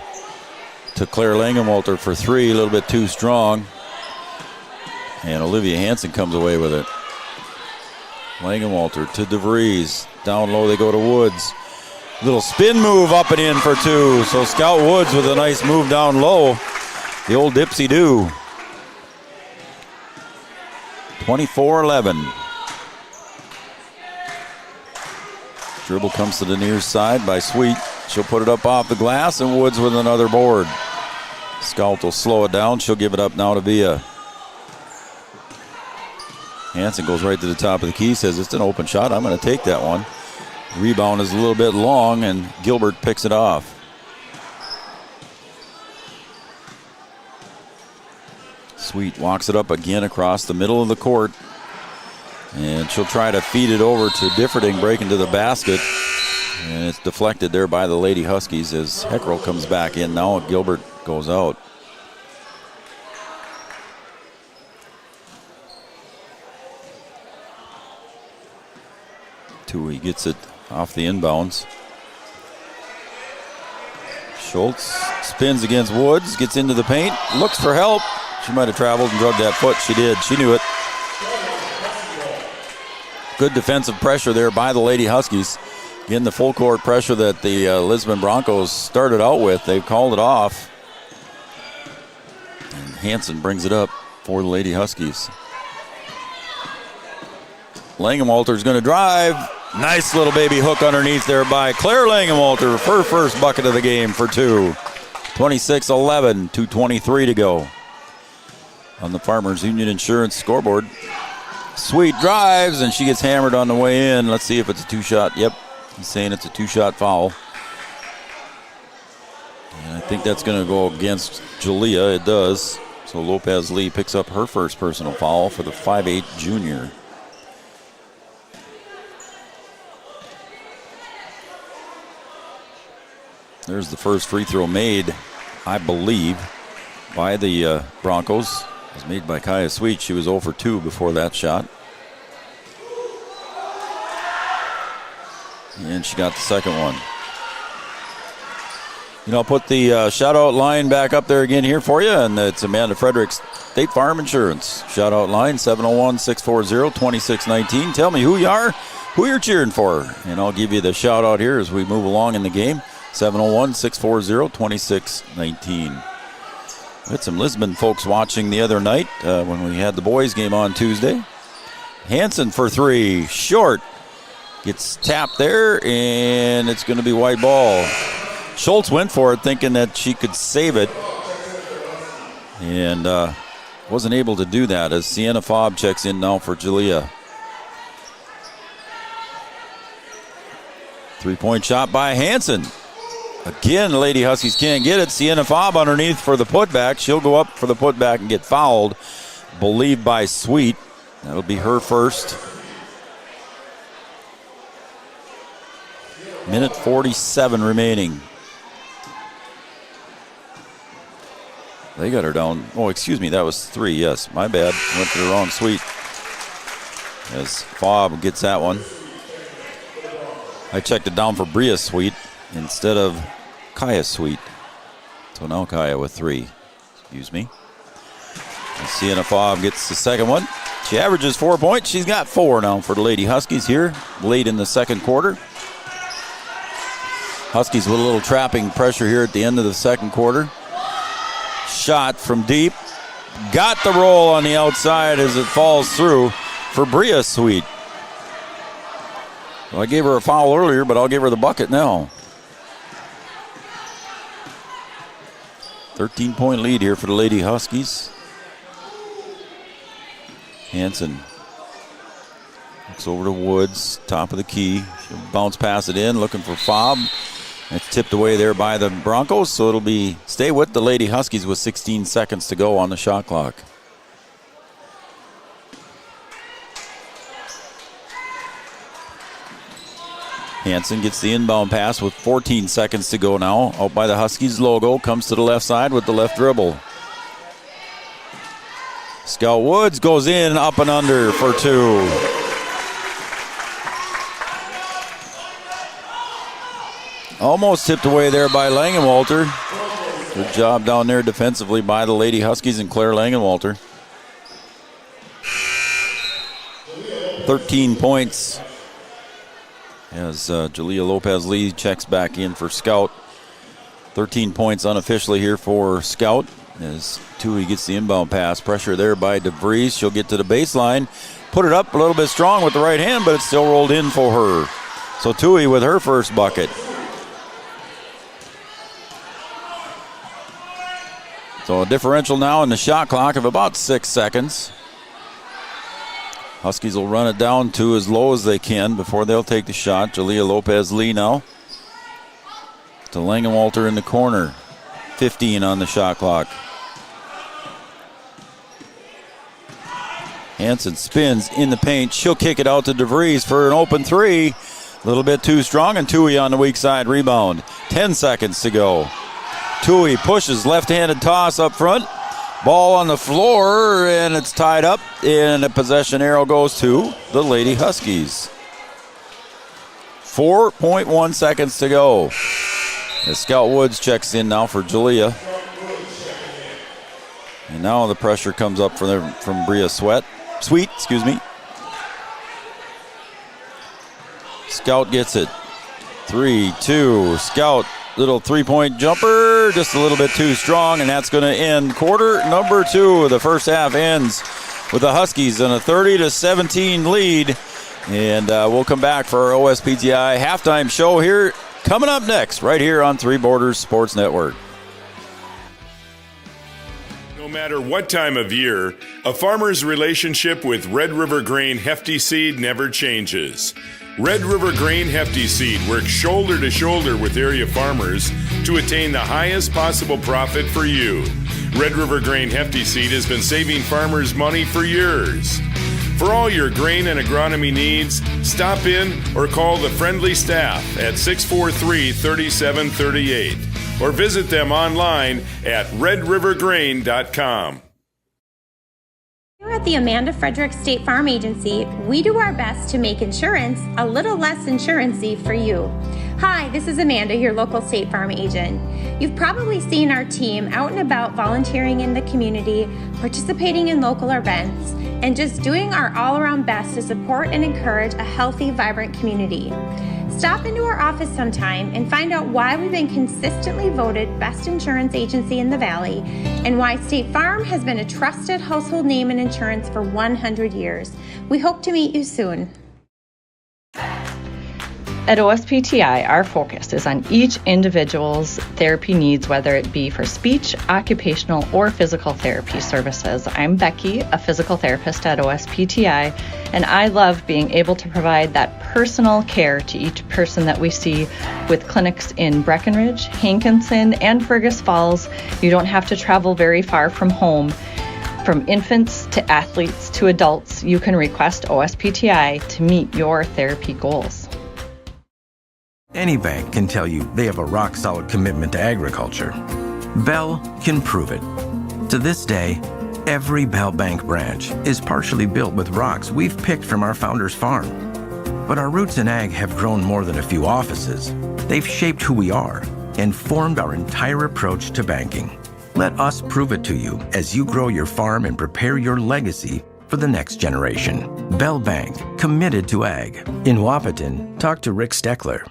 to Claire Langenwalter for 3, a little bit too strong. And Olivia Hansen comes away with it. Langenwalter to DeVries. Down low they go to Woods. Little spin move up and in for 2. So Scout Woods with a nice move down low. The old dipsy-do. 24-11. Dribble comes to the near side by Sweet. She'll put it up off the glass, and Woods with another board. Scout will slow it down. She'll give it up now to Via. Hansen goes right to the top of the key, says it's an open shot. I'm going to take that one. Rebound is a little bit long, and Gilbert picks it off. Sweet walks it up again across the middle of the court. And she'll try to feed it over to Differding, breaking to the basket. And it's deflected there by the Lady Huskies as Heckrell comes back in now. Gilbert goes out. Tui gets it off the inbounds. Schultz spins against Woods, gets into the paint, looks for help. She might have traveled and drugged that foot. She did. She knew it. Good defensive pressure there by the Lady Huskies. Again, the full court pressure that the Lisbon Broncos started out with, they've called it off. And Hansen brings it up for the Lady Huskies. Langenwalter's going to drive, Nice little baby hook underneath there by Claire Langenwalter for her first bucket of the game for 2. 26-11, 2:23 to go on the Farmers Union Insurance scoreboard. Sweet drives, and she gets hammered on the way in. Let's see if it's a 2-shot. Yep, he's saying it's a 2-shot foul. And I think that's going to go against Jalea. It does. So Lopez Lee picks up her first personal foul for the 5'8" junior. There's the first free throw made, I believe, by the Broncos. It was made by Kaya Sweet. She was 0 for 2 before that shot. And she got the second one. You know, I'll put the shout-out line back up there again here for you, and it's Amanda Frederick's State Farm Insurance. Shout-out line, 701-640-2619. Tell me who you are, who you're cheering for, and I'll give you the shout-out here as we move along in the game. 701-640-2619. We had some Lisbon folks watching the other night when we had the boys game on Tuesday. Hansen for 3, short. Gets tapped there, and it's going to be white ball. Schultz went for it thinking that she could save it, and wasn't able to do that as Sienna Fobb checks in now for Jalea. 3-point shot by Hansen. Again, the Lady Huskies can't get it. Sienna Fobb underneath for the putback. She'll go up for the putback and get fouled, believed by Sweet. That'll be her first. Minute 47 remaining. They got her down. Oh, excuse me, that was 3. Yes, my bad. Went to the wrong Sweet. As Fobb gets that one. I checked it down for Bria Sweet instead of Kaya Sweet. So now Kaya with 3. Excuse me. And Sienna Fobb gets the second one. She averages 4 points. She's got 4 now for the Lady Huskies here late in the second quarter. Huskies with a little trapping pressure here at the end of the second quarter. Shot from deep. Got the roll on the outside as it falls through for Bria Sweet. Well, I gave her a foul earlier, but I'll give her the bucket now. 13-point lead here for the Lady Huskies. Hansen looks over to Woods, top of the key. She'll bounce pass it in, looking for Fobb. It's tipped away there by the Broncos, so it'll be stay with the Lady Huskies with 16 seconds to go on the shot clock. Hansen gets the inbound pass with 14 seconds to go now. Out by the Huskies logo, comes to the left side with the left dribble. Scout Woods goes in, up and under for 2. Almost tipped away there by Langenwalter. Good job down there defensively by the Lady Huskies and Claire Langenwalter. 13 points as Jalea Lopez-Lee checks back in for Scout. 13 points unofficially here for Scout as Tui gets the inbound pass. Pressure there by DeVries. She'll get to the baseline. Put it up a little bit strong with the right hand, but it's still rolled in for her. So Tui with her first bucket. So a differential now in the shot clock of about 6 seconds. Huskies will run it down to as low as they can before they'll take the shot. Jalea Lopez-Lee now. To Langenwalter in the corner. 15 on the shot clock. Hansen spins in the paint. She'll kick it out to DeVries for an open 3. A little bit too strong, and Tui on the weak side rebound. 10 seconds to go. Tui pushes, left-handed toss up front. Ball on the floor, and it's tied up, and the possession arrow goes to the Lady Huskies. 4.1 seconds to go. As Scout Woods checks in now for Jalea. And now the pressure comes up from Bria Sweet. Scout gets it. 3-2. Scout, little 3-point jumper, just a little bit too strong, and that's going to end quarter number 2. The first half ends with the Huskies in a 30-17 lead And we'll come back for our OSPTI halftime show here, coming up next, right here on Three Borders Sports Network. No matter what time of year, a farmer's relationship with Red River Grain Hefty Seed never changes. Red River Grain Hefty Seed works shoulder to shoulder with area farmers to attain the highest possible profit for you. Red River Grain Hefty Seed has been saving farmers money for years. For all your grain and agronomy needs, stop in or call the friendly staff at 643-3738 or visit them online at redrivergrain.com. Here at the Amanda Frederick State Farm Agency, we do our best to make insurance a little less insurance-y for you. Hi, this is Amanda, your local State Farm agent. You've probably seen our team out and about volunteering in the community, participating in local events, and just doing our all-around best to support and encourage a healthy, vibrant community. Stop into our office sometime and find out why we've been consistently voted best insurance agency in the Valley and why State Farm has been a trusted household name in insurance for 100 years. We hope to meet you soon. At OSPTI, our focus is on each individual's therapy needs, whether it be for speech, occupational, or physical therapy services. I'm Becky, a physical therapist at OSPTI, and I love being able to provide that personal care to each person that we see with clinics in Breckenridge, Hankinson, and Fergus Falls. You don't have to travel very far from home. From infants to athletes to adults, you can request OSPTI to meet your therapy goals. Any bank can tell you they have a rock-solid commitment to agriculture. Bell can prove it. To this day, every Bell Bank branch is partially built with rocks we've picked from our founder's farm. But our roots in ag have grown more than a few offices. They've shaped who we are and formed our entire approach to banking. Let us prove it to you as you grow your farm and prepare your legacy for the next generation. Bell Bank, committed to ag. In Wahpeton, talk to Rick Steckler.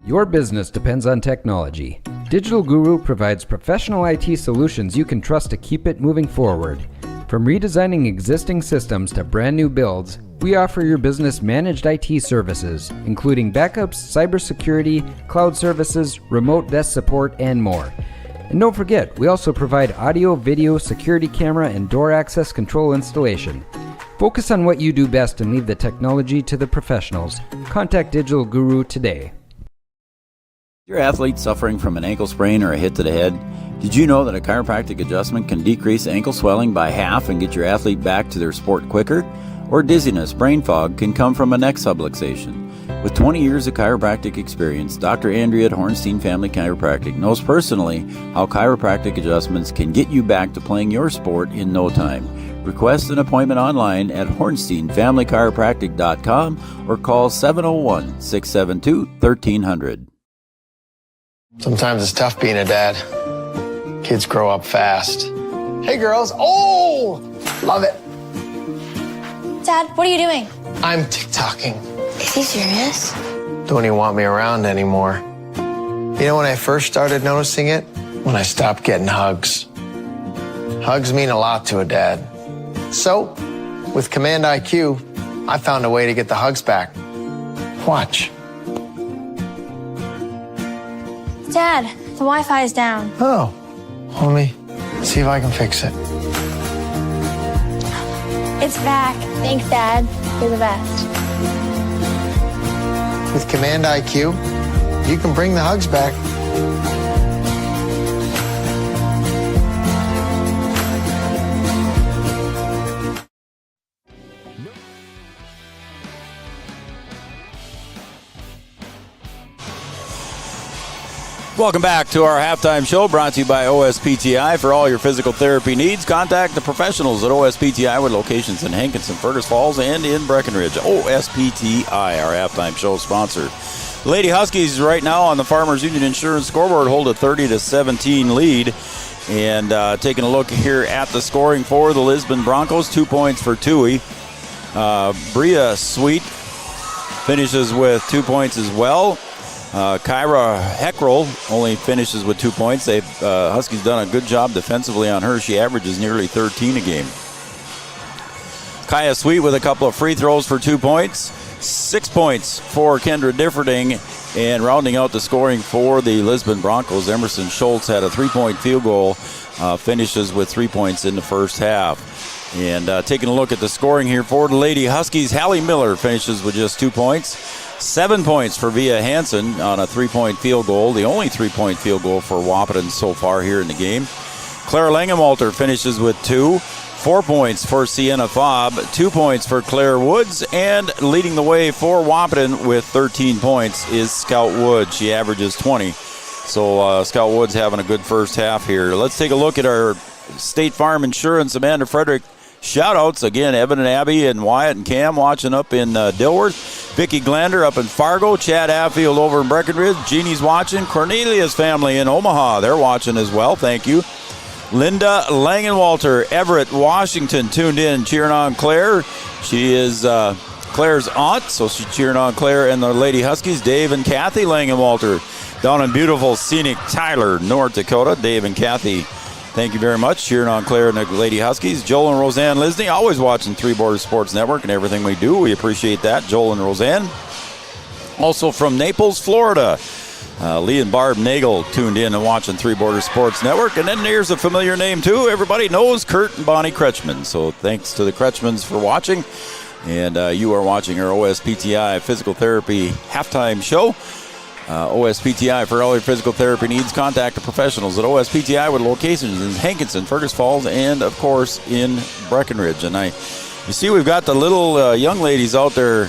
Your business depends on technology. Digital Guru provides professional IT solutions you can trust to keep it moving forward. From redesigning existing systems to brand new builds, we offer your business managed IT services, including backups, cybersecurity, cloud services, remote desk support, and more. And don't forget, we also provide audio, video, security camera, and door access control installation. Focus on what you do best and leave the technology to the professionals. Contact Digital Guru today. Your athlete suffering from an ankle sprain or a hit to the head? Did you know that a chiropractic adjustment can decrease ankle swelling by half and get your athlete back to their sport quicker? Or dizziness, brain fog can come from a neck subluxation. With 20 years of chiropractic experience, Dr. Andrea at Hornstein Family Chiropractic knows personally how chiropractic adjustments can get you back to playing your sport in no time. Request an appointment online at hornsteinfamilychiropractic.com or call 701-672-1300. Sometimes it's tough being a dad. Kids grow up fast. Hey girls, oh, love it. Dad, what are you doing? I'm TikToking. Is he serious? Don't even want me around anymore. You know when I first started noticing it? When I stopped getting hugs. Hugs mean a lot to a dad. So, with Command IQ, I found a way to get the hugs back. Watch. Dad, the Wi-Fi is down. Oh, let me see if I can fix it. It's back. Thanks, Dad. You're the best. With Command IQ, you can bring the hugs back. Welcome back to our halftime show, brought to you by OSPTI. For all your physical therapy needs, contact the professionals at OSPTI with locations in Hankinson, Fergus Falls, and in Breckenridge. OSPTI, our halftime show sponsor. Lady Huskies right now on the Farmers Union Insurance scoreboard hold a 30-17 lead. And taking a look here at the scoring for the Lisbon Broncos, 2 points for Tui. Bria Sweet finishes with 2 points as well. Kyra Heckrell only finishes with 2 points. Huskies done a good job defensively on her. She averages nearly 13 a game. Kaya Sweet with a couple of free throws for 2 points. 6 points for Kendra Differding. And rounding out the scoring for the Lisbon Broncos, Emerson Schultz had a 3-point field goal, finishes with 3 points in the first half. And taking a look at the scoring here for the Lady Huskies, Hallie Miller finishes with just 2 points. 7 points for Via Hansen on a 3-point field goal, the only 3-point field goal for Wahpeton so far here in the game. Claire Langenwalter finishes with 2. 4 points for Sienna Fobb, 2 points for Claire Woods, and leading the way for Wahpeton with 13 points is Scout Woods. She averages 20. So Scout Woods having a good first half here. Let's take a look at our State Farm Insurance Amanda Frederick shout-outs. Again, Evan and Abby and Wyatt and Cam watching up in Dilworth. Vicki Glander up in Fargo. Chad Affield over in Breckenridge. Jeannie's watching. Cornelia's family in Omaha, they're watching as well. Thank you. Linda Langenwalter, Everett, Washington, tuned in, cheering on Claire. She is Claire's aunt, so she's cheering on Claire and the Lady Huskies. Dave and Kathy Langenwalter down in beautiful, scenic Tyler, North Dakota. Dave and Kathy, thank you very much, cheering on Claire and the Lady Huskies. Joel and Roseanne Lisney, always watching Three Borders Sports Network and everything we do. We appreciate that, Joel and Roseanne. Also from Naples, Florida, Lee and Barb Nagel tuned in and watching Three Borders Sports Network. And then there's a familiar name, too. Everybody knows Kurt and Bonnie Kretschmann. So thanks to the Kretschmanns for watching. And you are watching our OSPTI Physical Therapy halftime show. OSPTI, for all your physical therapy needs, contact the professionals at OSPTI with locations in Hankinson, Fergus Falls, and, of course, in Breckenridge. And you see we've got the little young ladies out there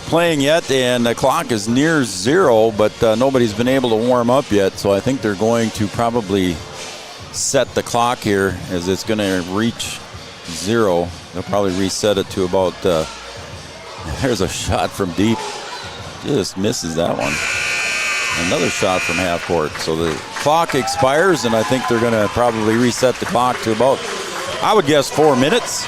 playing yet, and the clock is near 0, but nobody's been able to warm up yet, so I think they're going to probably set the clock here as it's going to reach 0. They'll probably reset it to about there's a shot from deep, just misses that one. Another shot from half court. So the clock expires, and I think they're going to probably reset the clock to about, I would guess, 4 minutes.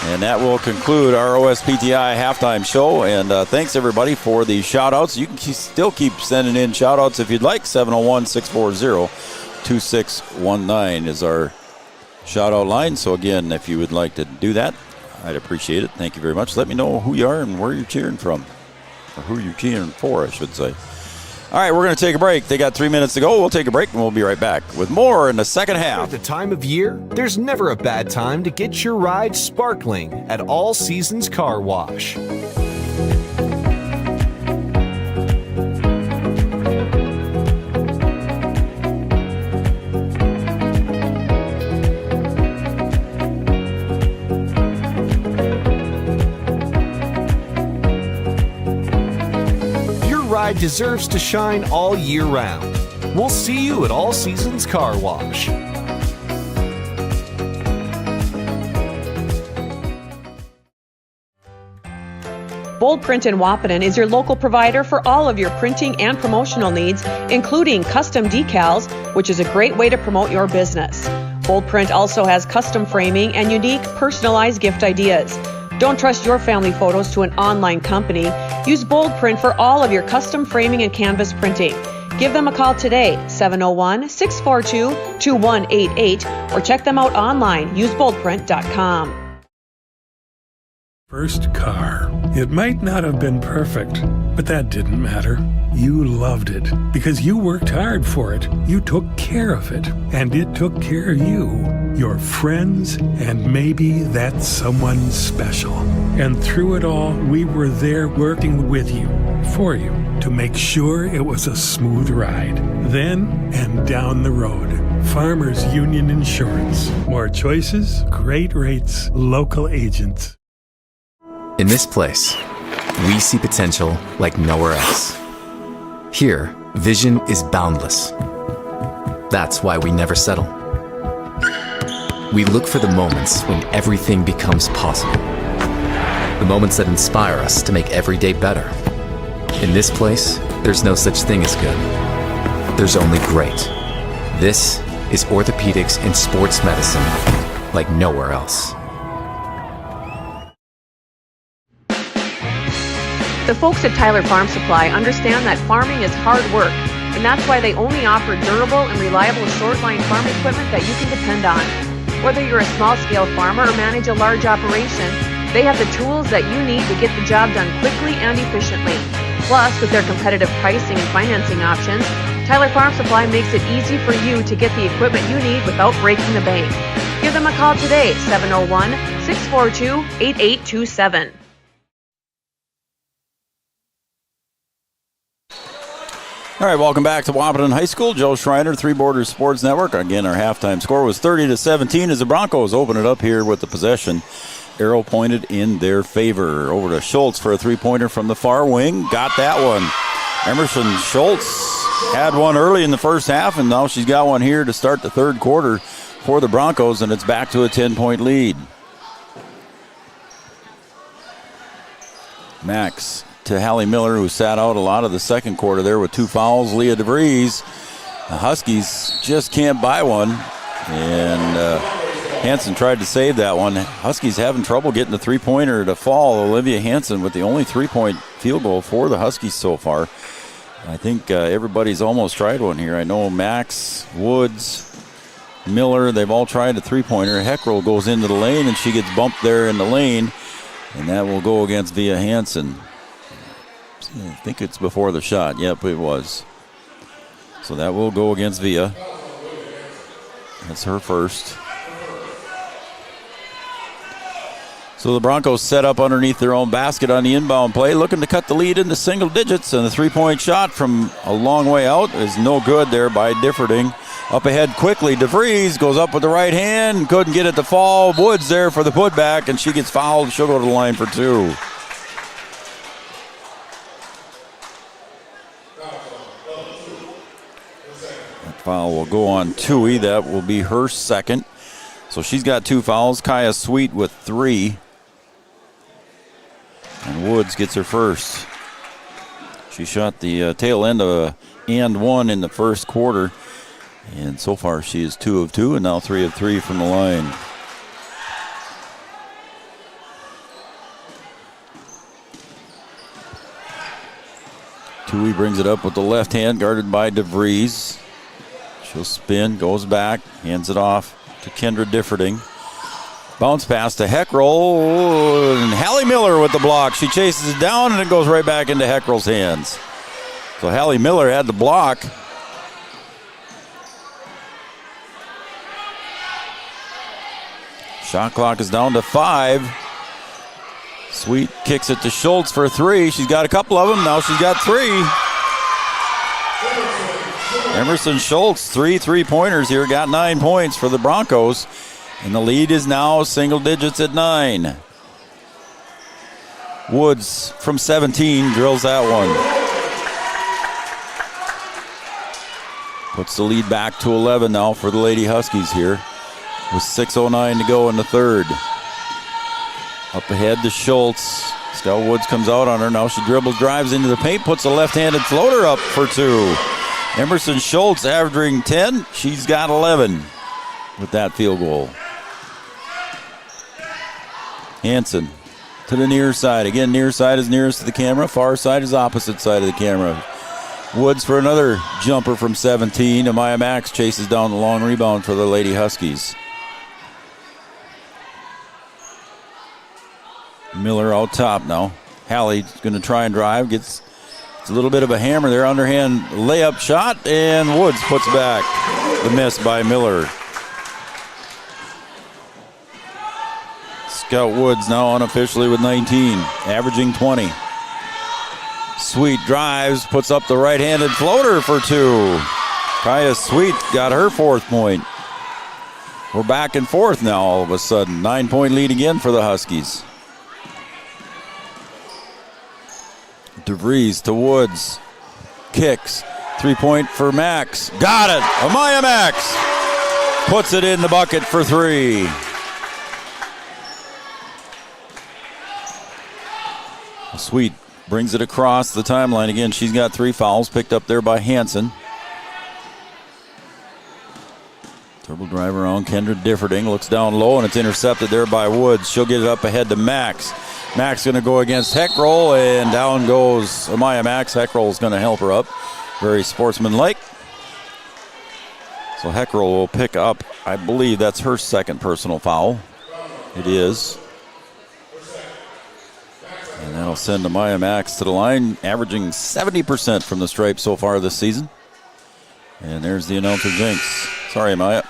And that will conclude our OSPTI halftime show. And thanks, everybody, for the shout-outs. You can still keep sending in shout-outs if you'd like. 701-640-2619 is our shout-out line. So, again, if you would like to do that, I'd appreciate it. Thank you very much. Let me know who you are and where you're cheering from. Or who you're cheering for, I should say. All right, we're going to take a break. They got 3 minutes to go. We'll take a break, and we'll be right back with more in the second half. At the time of year, there's never a bad time to get your ride sparkling at All Seasons Car Wash. Deserves to shine all year round. We'll see you at All Seasons Car Wash. Bold Print in Wahpeton is your local provider for all of your printing and promotional needs, including custom decals, which is a great way to promote your business. Bold Print also has custom framing and unique personalized gift ideas. Don't trust your family photos to an online company. Use Bold Print for all of your custom framing and canvas printing. Give them a call today, 701-642-2188, or check them out online, useboldprint.com. First car. It might not have been perfect, but that didn't matter. You loved it because you worked hard for it. You took care of it, and it took care of you, your friends, and maybe that someone special. And through it all, we were there working with you, for you, to make sure it was a smooth ride. Then and down the road. Farmers Union Insurance. More choices, great rates, local agents. In this place, we see potential like nowhere else. Here, vision is boundless. That's why we never settle. We look for the moments when everything becomes possible. The moments that inspire us to make every day better. In this place, there's no such thing as good. There's only great. This is orthopedics and sports medicine like nowhere else. The folks at Tyler Farm Supply understand that farming is hard work, and that's why they only offer durable and reliable short-line farm equipment that you can depend on. Whether you're a small-scale farmer or manage a large operation, they have the tools that you need to get the job done quickly and efficiently. Plus, with their competitive pricing and financing options, Tyler Farm Supply makes it easy for you to get the equipment you need without breaking the bank. Give them a call today, 701-642-8827. All right, welcome back to Wahpeton High School. Joe Schreiner, Three Borders Sports Network. Again, our halftime score was 30-17 as the Broncos open it up here with the possession. Arrow pointed in their favor. Over to Schultz for a three-pointer from the far wing. Got that one. Emerson Schultz had one early in the first half, and now she's got one here to start the third quarter for the Broncos, and it's back to a 10-point lead. Max to Hallie Miller, who sat out a lot of the second quarter there with 2 fouls. Leah DeVries. The Huskies just can't buy one. And Hansen tried to save that one. Huskies having trouble getting the three-pointer to fall. Olivia Hansen with the only three-point field goal for the Huskies so far. I think everybody's almost tried one here. I know Max, Woods, Miller, they've all tried a three-pointer. Heckrell goes into the lane, and she gets bumped there in the lane. And that will go against Via Hansen. I think it's before the shot. Yep, it was. So that will go against Via. That's her first. So the Broncos set up underneath their own basket on the inbound play, looking to cut the lead into single digits, and the three-point shot from a long way out is no good there by Differding. Up ahead quickly, DeVries goes up with the right hand, couldn't get it to fall. Woods there for the putback, and she gets fouled. She'll go to the line for 2. Foul will go on Tui. That will be her second. So she's got 2 fouls. Kaya Sweet with 3. And Woods gets her first. She shot the tail end of a and 1 in the first quarter. And so far she is 2 of 2 and now 3 of 3 from the line. Tui brings it up with the left hand, guarded by DeVries. She'll spin, goes back, hands it off to Kendra Differding. Bounce pass to Heckrell, and Hallie Miller with the block. She chases it down, and it goes right back into Heckrell's hands. So Hallie Miller had the block. Shot clock is down to 5. Sweet kicks it to Schultz for 3. She's got a couple of them. Now she's got 3. Emerson Schultz, 3 3-pointers here, got 9 points for the Broncos. And the lead is now single digits at 9. Woods from 17 drills that one. Puts the lead back to 11 now for the Lady Huskies here, with 6:09 to go in the third. Up ahead to Schultz. Stella Woods comes out on her. Now she dribbles, drives into the paint, puts a left-handed floater up for 2. Emerson Schultz averaging 10. She's got 11 with that field goal. Hansen to the near side. Again, near side is nearest to the camera. Far side is opposite side of the camera. Woods for another jumper from 17. Amaya Max chases down the long rebound for the Lady Huskies. Miller out top now. Hallie's going to try and drive. Gets a little bit of a hammer there. Underhand layup shot, and Woods puts back the miss by Miller. Scout Woods now unofficially with 19, averaging 20. Sweet drives, puts up the right-handed floater for 2. Kaya Sweet got her 4th point. We're back and forth now all of a sudden. 9-point lead again for the Huskies. DeVries to Woods. Kicks. 3-point for Max. Got it. Amaya Max puts it in the bucket for 3. Sweet brings it across the timeline again. She's got 3 fouls picked up there by Hansen. Dribble drive around. Kendra Differding looks down low, and it's intercepted there by Woods. She'll get it up ahead to Max. Max going to go against Heckroll, and down goes Amaya Max. Heckroll is going to help her up. Very sportsmanlike. So Heckroll will pick up, I believe that's her second personal foul. It is. And that'll send Amaya Max to the line, averaging 70% from the stripe so far this season. And there's the announcer jinx. Sorry, Amaya.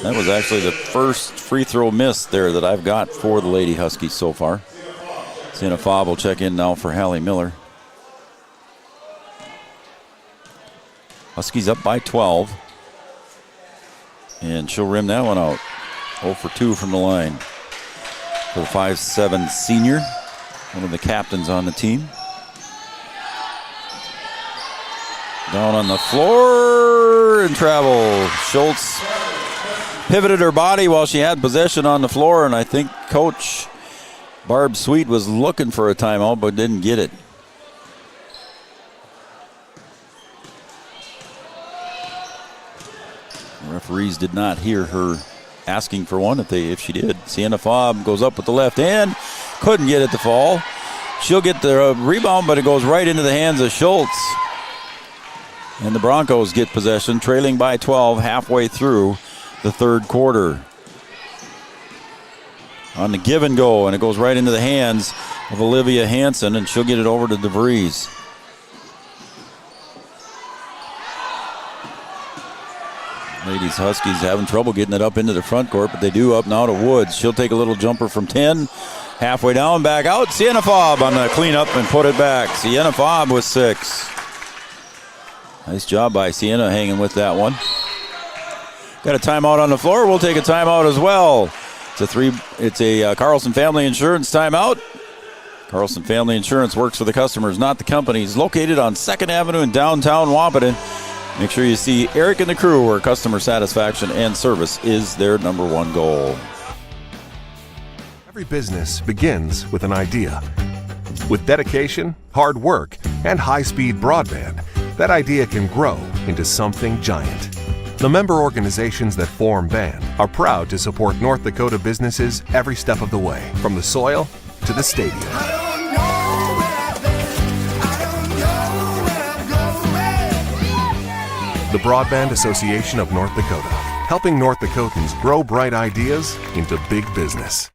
That was actually the first free throw miss there that I've got for the Lady Huskies so far. Sienna Fobb will check in now for Hallie Miller. Huskies up by 12. And she'll rim that one out. 0 for 2 from the line for the 5'7" senior, one of the captains on the team. Down on the floor and travel. Schultz pivoted her body while she had possession on the floor, and I think Coach Barb Sweet was looking for a timeout but didn't get it. The referees did not hear her asking for one if she did. Sienna Fobb goes up with the left hand. Couldn't get it to fall. She'll get the rebound, but it goes right into the hands of Schultz. And the Broncos get possession, trailing by 12 halfway through the third quarter. On the give and go, and it goes right into the hands of Olivia Hansen, and she'll get it over to DeVries. Ladies Huskies having trouble getting it up into the front court, but they do up now to Woods. She'll take a little jumper from 10. Halfway down, back out. Sienna Fobb on the cleanup and put it back. Sienna Fobb with 6. Nice job by Sienna hanging with that one. Got a timeout on the floor. We'll take a timeout as well. It's a Carlson Family Insurance timeout. Carlson Family Insurance works for the customers, not the companies. Located on 2nd Avenue in downtown Wahpeton. Make sure you see Eric and the crew, where customer satisfaction and service is their number one goal. Every business begins with an idea. With dedication, hard work, and high-speed broadband, that idea can grow into something giant. The member organizations that form BAND are proud to support North Dakota businesses every step of the way, from the soil to the stadium. The Broadband Association of North Dakota, helping North Dakotans grow bright ideas into big business.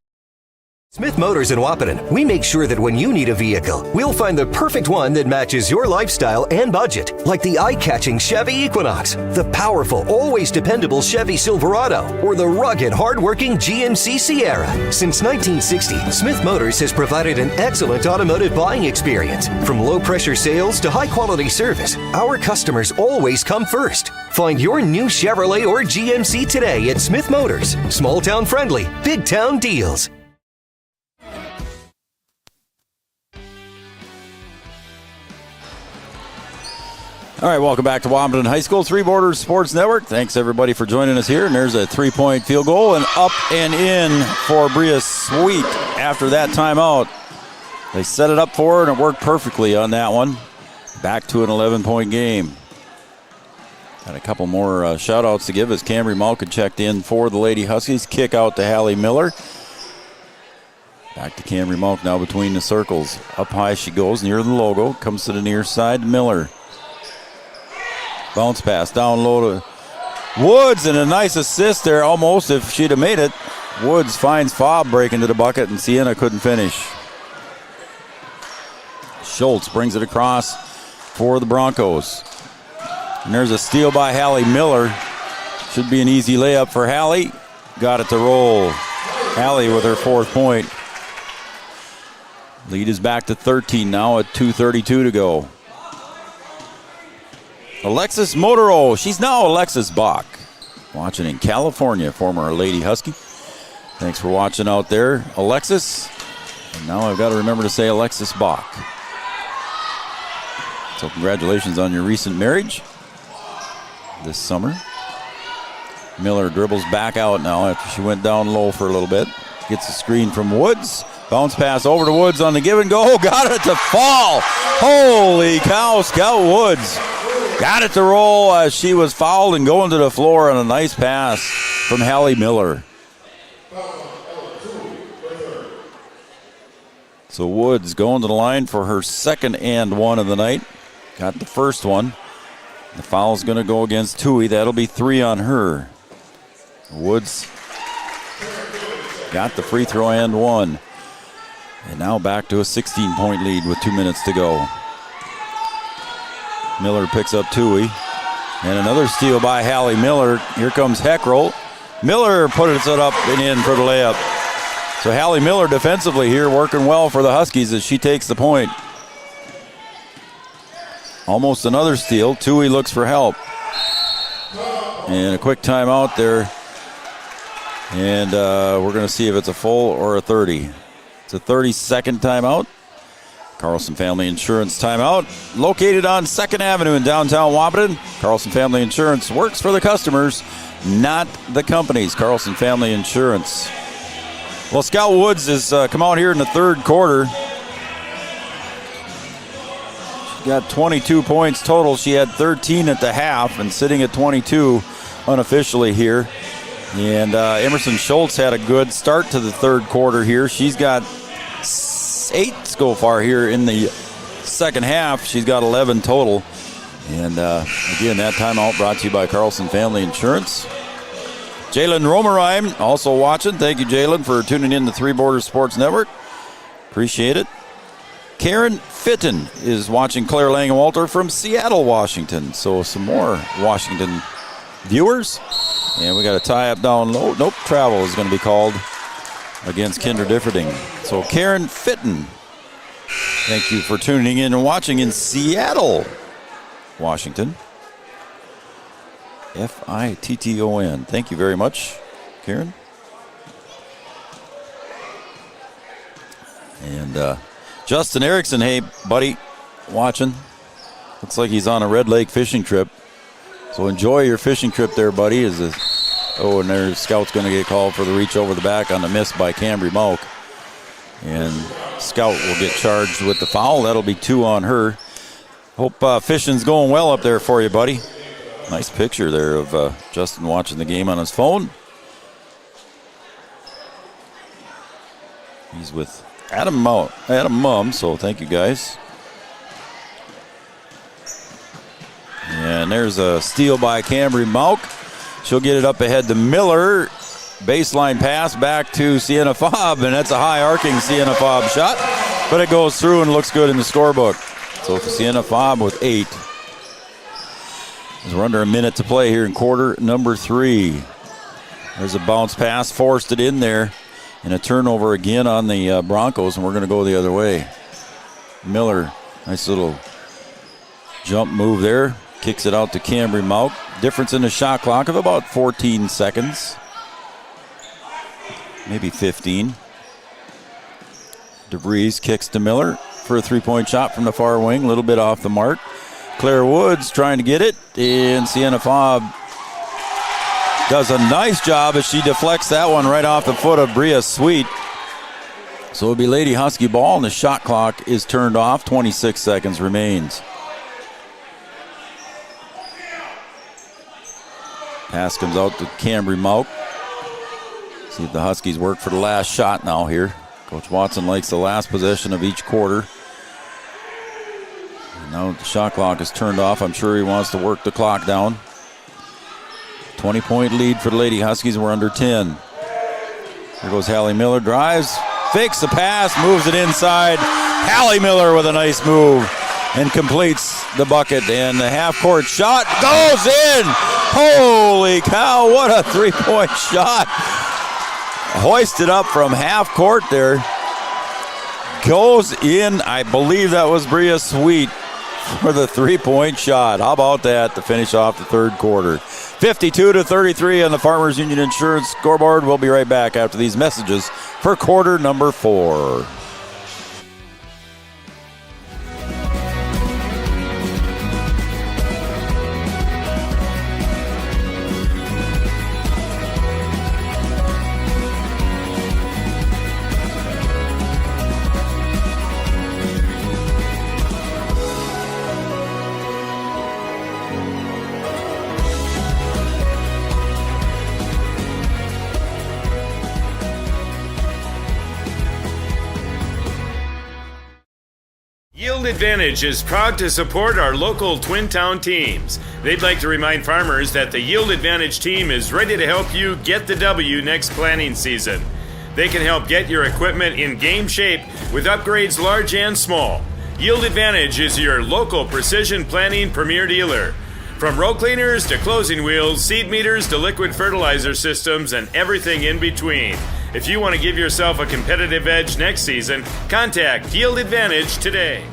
Smith Motors in Wahpeton, we make sure that when you need a vehicle, we'll find the perfect one that matches your lifestyle and budget. Like the eye-catching Chevy Equinox, the powerful, always dependable Chevy Silverado, or the rugged, hard-working GMC Sierra. Since 1960, Smith Motors has provided an excellent automotive buying experience. From low-pressure sales to high-quality service, our customers always come first. Find your new Chevrolet or GMC today at Smith Motors. Small-town friendly, big-town deals. All right, welcome back to Wahpeton High School, Three Borders Sports Network. Thanks, everybody, for joining us here. And there's a 3-point field goal, and up and in for Bria Sweet after that timeout. They set it up for her, and it worked perfectly on that one. Back to an 11-point game. Got a couple more shout-outs to give as Camry Malkin checked in for the Lady Huskies. Kick out to Hallie Miller. Back to Camry Malk now between the circles. Up high she goes, near the logo. Comes to the near side, Miller. Bounce pass down low to Woods, and a nice assist there almost if she'd have made it. Woods finds Fobb breaking to the bucket, and Sienna couldn't finish. Schultz brings it across for the Broncos. And there's a steal by Hallie Miller. Should be an easy layup for Hallie. Got it to roll. Hallie with her 4th point. Lead is back to 13 now at 2:32 to go. Alexis Motoro, she's now Alexis Bach. Watching in California, former Lady Husky. Thanks for watching out there, Alexis. And now I've got to remember to say Alexis Bach. So congratulations on your recent marriage this summer. Miller dribbles back out now after she went down low for a little bit. Gets a screen from Woods. Bounce pass over to Woods on the give and go. Got it to fall. Holy cow, Scout Woods got it to roll as she was fouled and going to the floor on a nice pass from Hallie Miller. So Woods going to the line for her second and one of the night. Got the first one. The foul's going to go against Tui. That'll be 3 on her. Woods got the free throw and one. And now back to a 16-point lead with 2 minutes to go. Miller picks up Tui. And another steal by Hallie Miller. Here comes Heckrell. Miller puts it up and in for the layup. So Hallie Miller defensively here working well for the Huskies as she takes the point. Almost another steal. Tui looks for help. And a quick timeout there. And we're going to see if it's a full or a 30. It's a 30-second timeout. Carlson Family Insurance timeout. Located on 2nd Avenue in downtown Wahpeton. Carlson Family Insurance works for the customers, not the companies. Carlson Family Insurance. Well, Scout Woods has come out here in the third quarter. She got 22 points total. She had 13 at the half and sitting at 22 unofficially here. And Emerson Schultz had a good start to the third quarter here. She's got 8 so far here in the second half. She's got 11 total. And again, that timeout brought to you by Carlson Family Insurance. Jalen Romerheim also watching. Thank you, Jalen, for tuning in to Three Borders Sports Network. Appreciate it. Karen Fitton is watching Claire Langenwalter from Seattle, Washington. So some more Washington viewers. And we got a tie-up down low. Nope, travel is going to be called against Kinder Differding. So Karen Fitton, thank you for tuning in and watching in Seattle, Washington. Fitton. Thank you very much, Karen. And Justin Erickson, hey, buddy, watching. Looks like he's on a Red Lake fishing trip. So enjoy your fishing trip there, buddy. And their Scout's going to get called for the reach over the back on the miss by Cambry Malk. And Scout will get charged with the foul. That'll be 2 on her. Hope fishing's going well up there for you, buddy. Nice picture there of Justin watching the game on his phone. He's with Adam Mum, so thank you guys. And there's a steal by Cambry Malk. She'll get it up ahead to Miller. Baseline pass back to Sienna Fobb, and that's a high arcing Sienna Fobb shot. But it goes through and looks good in the scorebook. So for Sienna Fobb with 8. As we're under a minute to play here in quarter number 3. There's a bounce pass, forced it in there. And a turnover again on the Broncos, and we're going to go the other way. Miller, nice little jump move there. Kicks it out to Cambry Malk. Difference in the shot clock of about 14 seconds. Maybe 15. DeVries kicks to Miller for a 3-point shot from the far wing. A little bit off the mark. Claire Woods trying to get it. And Sienna Fobb does a nice job as she deflects that one right off the foot of Bria Sweet. So it'll be Lady Husky ball, and the shot clock is turned off. 26 seconds remains. Pass comes out to Cambry Malk. See if the Huskies work for the last shot now here. Coach Watson likes the last possession of each quarter. And now the shot clock is turned off. I'm sure he wants to work the clock down. 20-point lead for the Lady Huskies. We're under 10. Here goes Hallie Miller. Drives, fakes the pass, moves it inside. Hallie Miller with a nice move and completes the bucket. And the half-court shot goes in. Holy cow, what a 3-point shot. Hoisted up from half court there. Goes in. I believe that was Bria Sweet for the 3-point shot. How about that to finish off the third quarter? 52-33 on the Farmers Union Insurance scoreboard. We'll be right back after these messages for quarter number 4. Yield Advantage is proud to support our local Twin Town teams. They'd like to remind farmers that the Yield Advantage team is ready to help you get the W next planting season. They can help get your equipment in game shape with upgrades large and small. Yield Advantage is your local precision planting premier dealer. From row cleaners to closing wheels, seed meters to liquid fertilizer systems, and everything in between. If you want to give yourself a competitive edge next season, contact Yield Advantage today.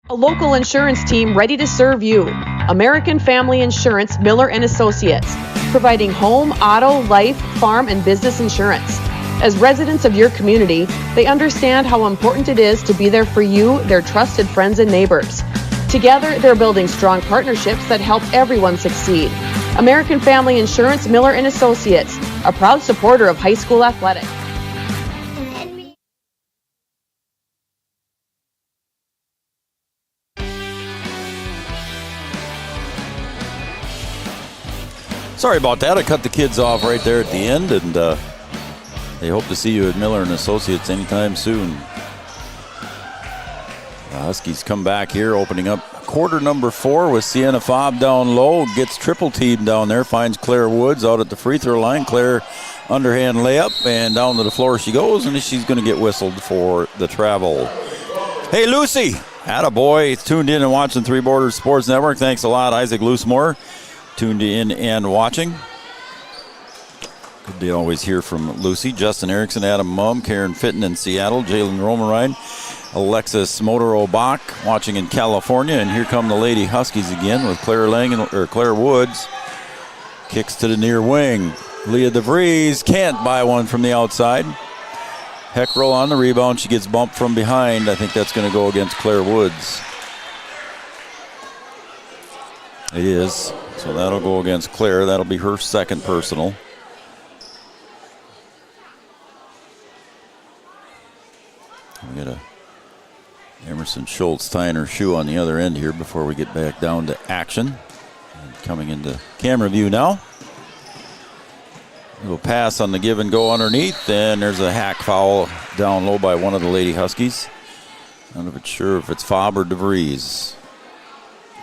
A local insurance team ready to serve you. American Family Insurance Miller & Associates, providing home, auto, life, farm, and business insurance. As residents of your community, they understand how important it is to be there for you, their trusted friends and neighbors. Together, they're building strong partnerships that help everyone succeed. American Family Insurance Miller & Associates, a proud supporter of high school athletics. Sorry about that. I cut the kids off right there at the end, and they hope to see you at Miller & Associates anytime soon. The Huskies come back here, opening up quarter number 4 with Sienna Fobb down low. Gets triple teamed down there, finds Claire Woods out at the free throw line. Claire underhand layup, and down to the floor she goes, and she's going to get whistled for the travel. Hey, Lucy! Attaboy, tuned in and watching Three Borders Sports Network. Thanks a lot, Isaac Loosemore. Tuned in and watching. Good to always hear from Lucy. Justin Erickson, Adam Mumm, Karen Fitton in Seattle, Jalen Romerine, Alexis Motor-Obach watching in California, and here come the Lady Huskies again with Claire Woods. Kicks to the near wing. Leah DeVries can't buy one from the outside. Heckrell on the rebound. She gets bumped from behind. I think that's going to go against Claire Woods. It is. So that'll go against Claire. That'll be her second personal. We got a Emerson Schultz tying her shoe on the other end here before we get back down to action. And coming into camera view now. Little pass on the give and go underneath, and there's a hack foul down low by one of the Lady Huskies. I'm not sure if it's Fobb or DeVries.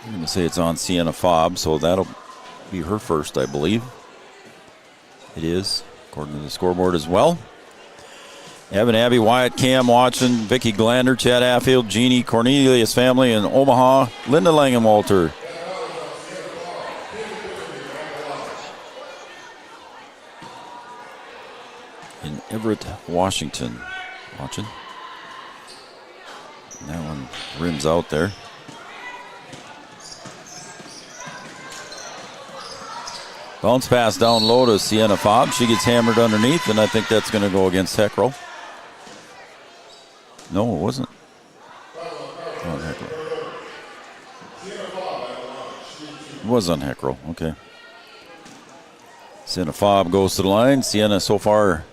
I'm going to say it's on Sienna Fobb, so that'll be her first, I believe. It is, according to the scoreboard as well. Evan, Abby, Wyatt, Cam watching, Vicky Glander, Chad Affield, Jeannie, Cornelius family in Omaha, Linda Langenwalter. In Everett, Washington, watching. And that one rims out there. Bounce pass down low to Sienna Fobb. She gets hammered underneath, and I think that's going to go against Heckrell. No, it wasn't. On Heckrell. It was on Heckrell. Okay. Sienna Fobb goes to the line. Sienna so far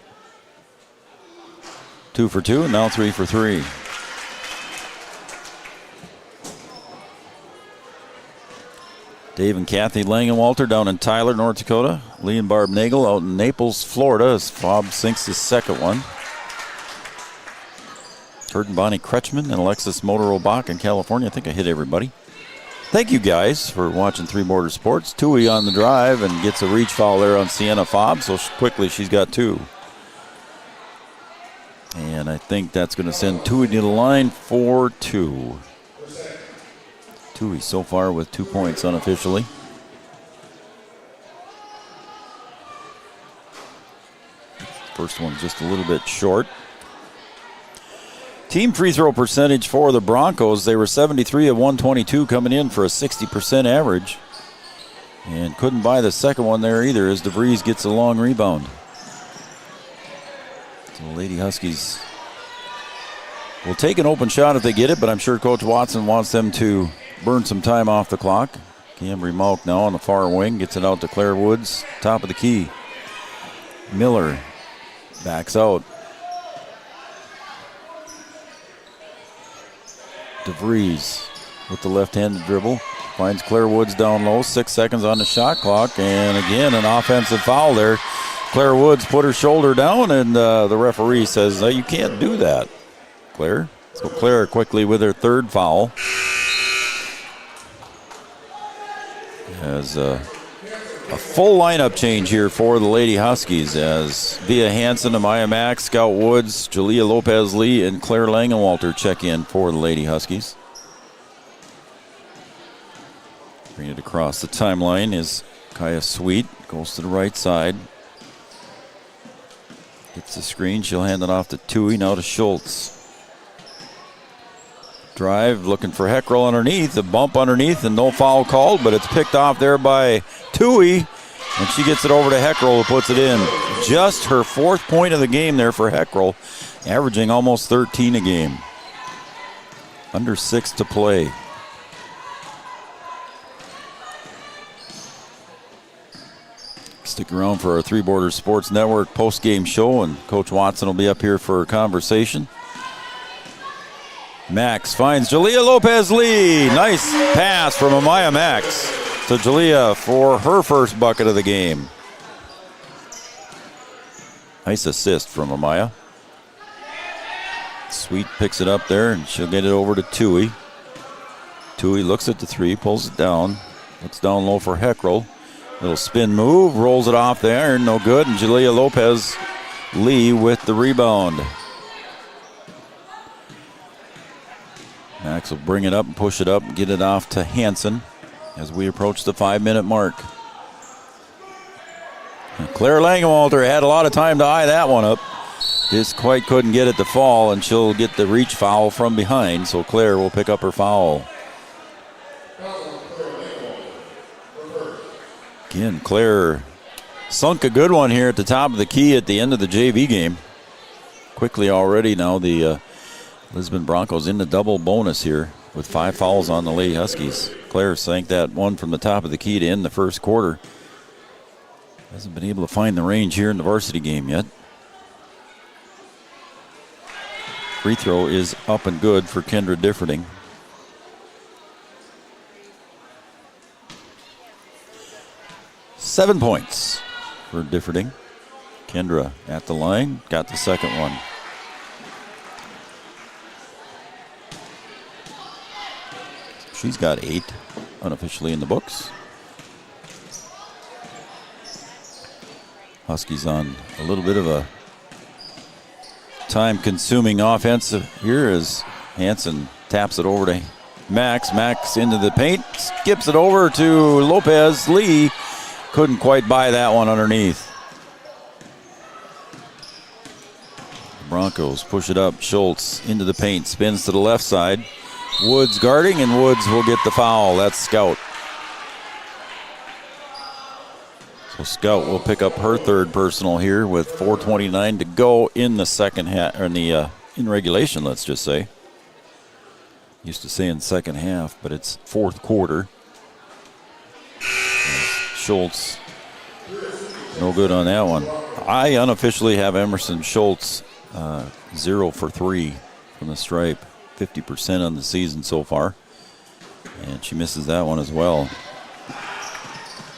2 for 2, and now 3 for 3. Dave and Kathy Langenwalter down in Tyler, North Dakota. Lee and Barb Nagel out in Naples, Florida, as Fobb sinks his second one. Kurt and Bonnie Kretschmann and Alexis Motor-Obach in California. I think I hit everybody. Thank you guys for watching Three Border Sports. Tui on the drive and gets a reach foul there on Sienna Fobb, so quickly she's got 2. And I think that's going to send Tui to the line for 2. Tui so far with 2 points unofficially. First one's just a little bit short. Team free throw percentage for the Broncos. They were 73 of 122 coming in for a 60% average. And couldn't buy the second one there either as DeVries gets a long rebound. So the Lady Huskies will take an open shot if they get it, but I'm sure Coach Watson wants them to burn some time off the clock. Camry Malk now on the far wing. Gets it out to Claire Woods. Top of the key. Miller backs out. DeVries with the left-handed dribble. Finds Claire Woods down low. 6 seconds on the shot clock. And again, an offensive foul there. Claire Woods put her shoulder down, and the referee says, you can't do that, Claire. So Claire quickly with her third foul. As a full lineup change here for the Lady Huskies as Via Hansen, Amaya Mack, Scout Woods, Jalea Lopez-Lee, and Claire Langenwalter check in for the Lady Huskies. Bring it across the timeline is Kaya Sweet. Goes to the right side. Gets the screen. She'll hand it off to Tui. Now to Schultz. Drive, looking for Heckrell underneath. A bump underneath and no foul called, but it's picked off there by Tui. And she gets it over to Heckrell, who puts it in. Just her 4th point of the game there for Heckrell, averaging almost 13 a game. Under 6 to play. Stick around for our Three Borders Sports Network post-game show, and Coach Watson will be up here for a conversation. Max finds Jalea Lopez-Lee. Nice pass from Amaya Max to Jalea for her first bucket of the game. Nice assist from Amaya. Sweet picks it up there, and she'll get it over to Tui. Tui looks at the three, pulls it down. Looks down low for Heckrell. Little spin move, rolls it off the iron, no good. And Jalea Lopez-Lee with the rebound. Max will bring it up and push it up and get it off to Hansen as we approach the 5-minute mark. And Claire Langenwalter had a lot of time to eye that one up. Just quite couldn't get it to fall, and she'll get the reach foul from behind, so Claire will pick up her foul. Again, Claire sunk a good one here at the top of the key at the end of the JV game. Quickly already now the Lisbon Broncos in the double bonus here with 5 fouls on the Lady Huskies. Claire sank that one from the top of the key to end the first quarter. Hasn't been able to find the range here in the varsity game yet. Free throw is up and good for Kendra Differding. Seven points for Differding. Kendra at the line, got the second one. She's got 8 unofficially in the books. Huskies on a little bit of a time-consuming offense here as Hansen taps it over to Max. Max into the paint, skips it over to Lopez-Lee. Couldn't quite buy that one underneath. Broncos push it up. Schultz into the paint, spins to the left side. Woods guarding, and Woods will get the foul. That's Scout. So Scout will pick up her third personal here with 4:29 to go in the second half, or in regulation, let's just say. Used to say in second half, but it's fourth quarter. Schultz, no good on that one. I unofficially have Emerson Schultz 0 for 3 from the stripe, 50% on the season so far, and she misses that one as well.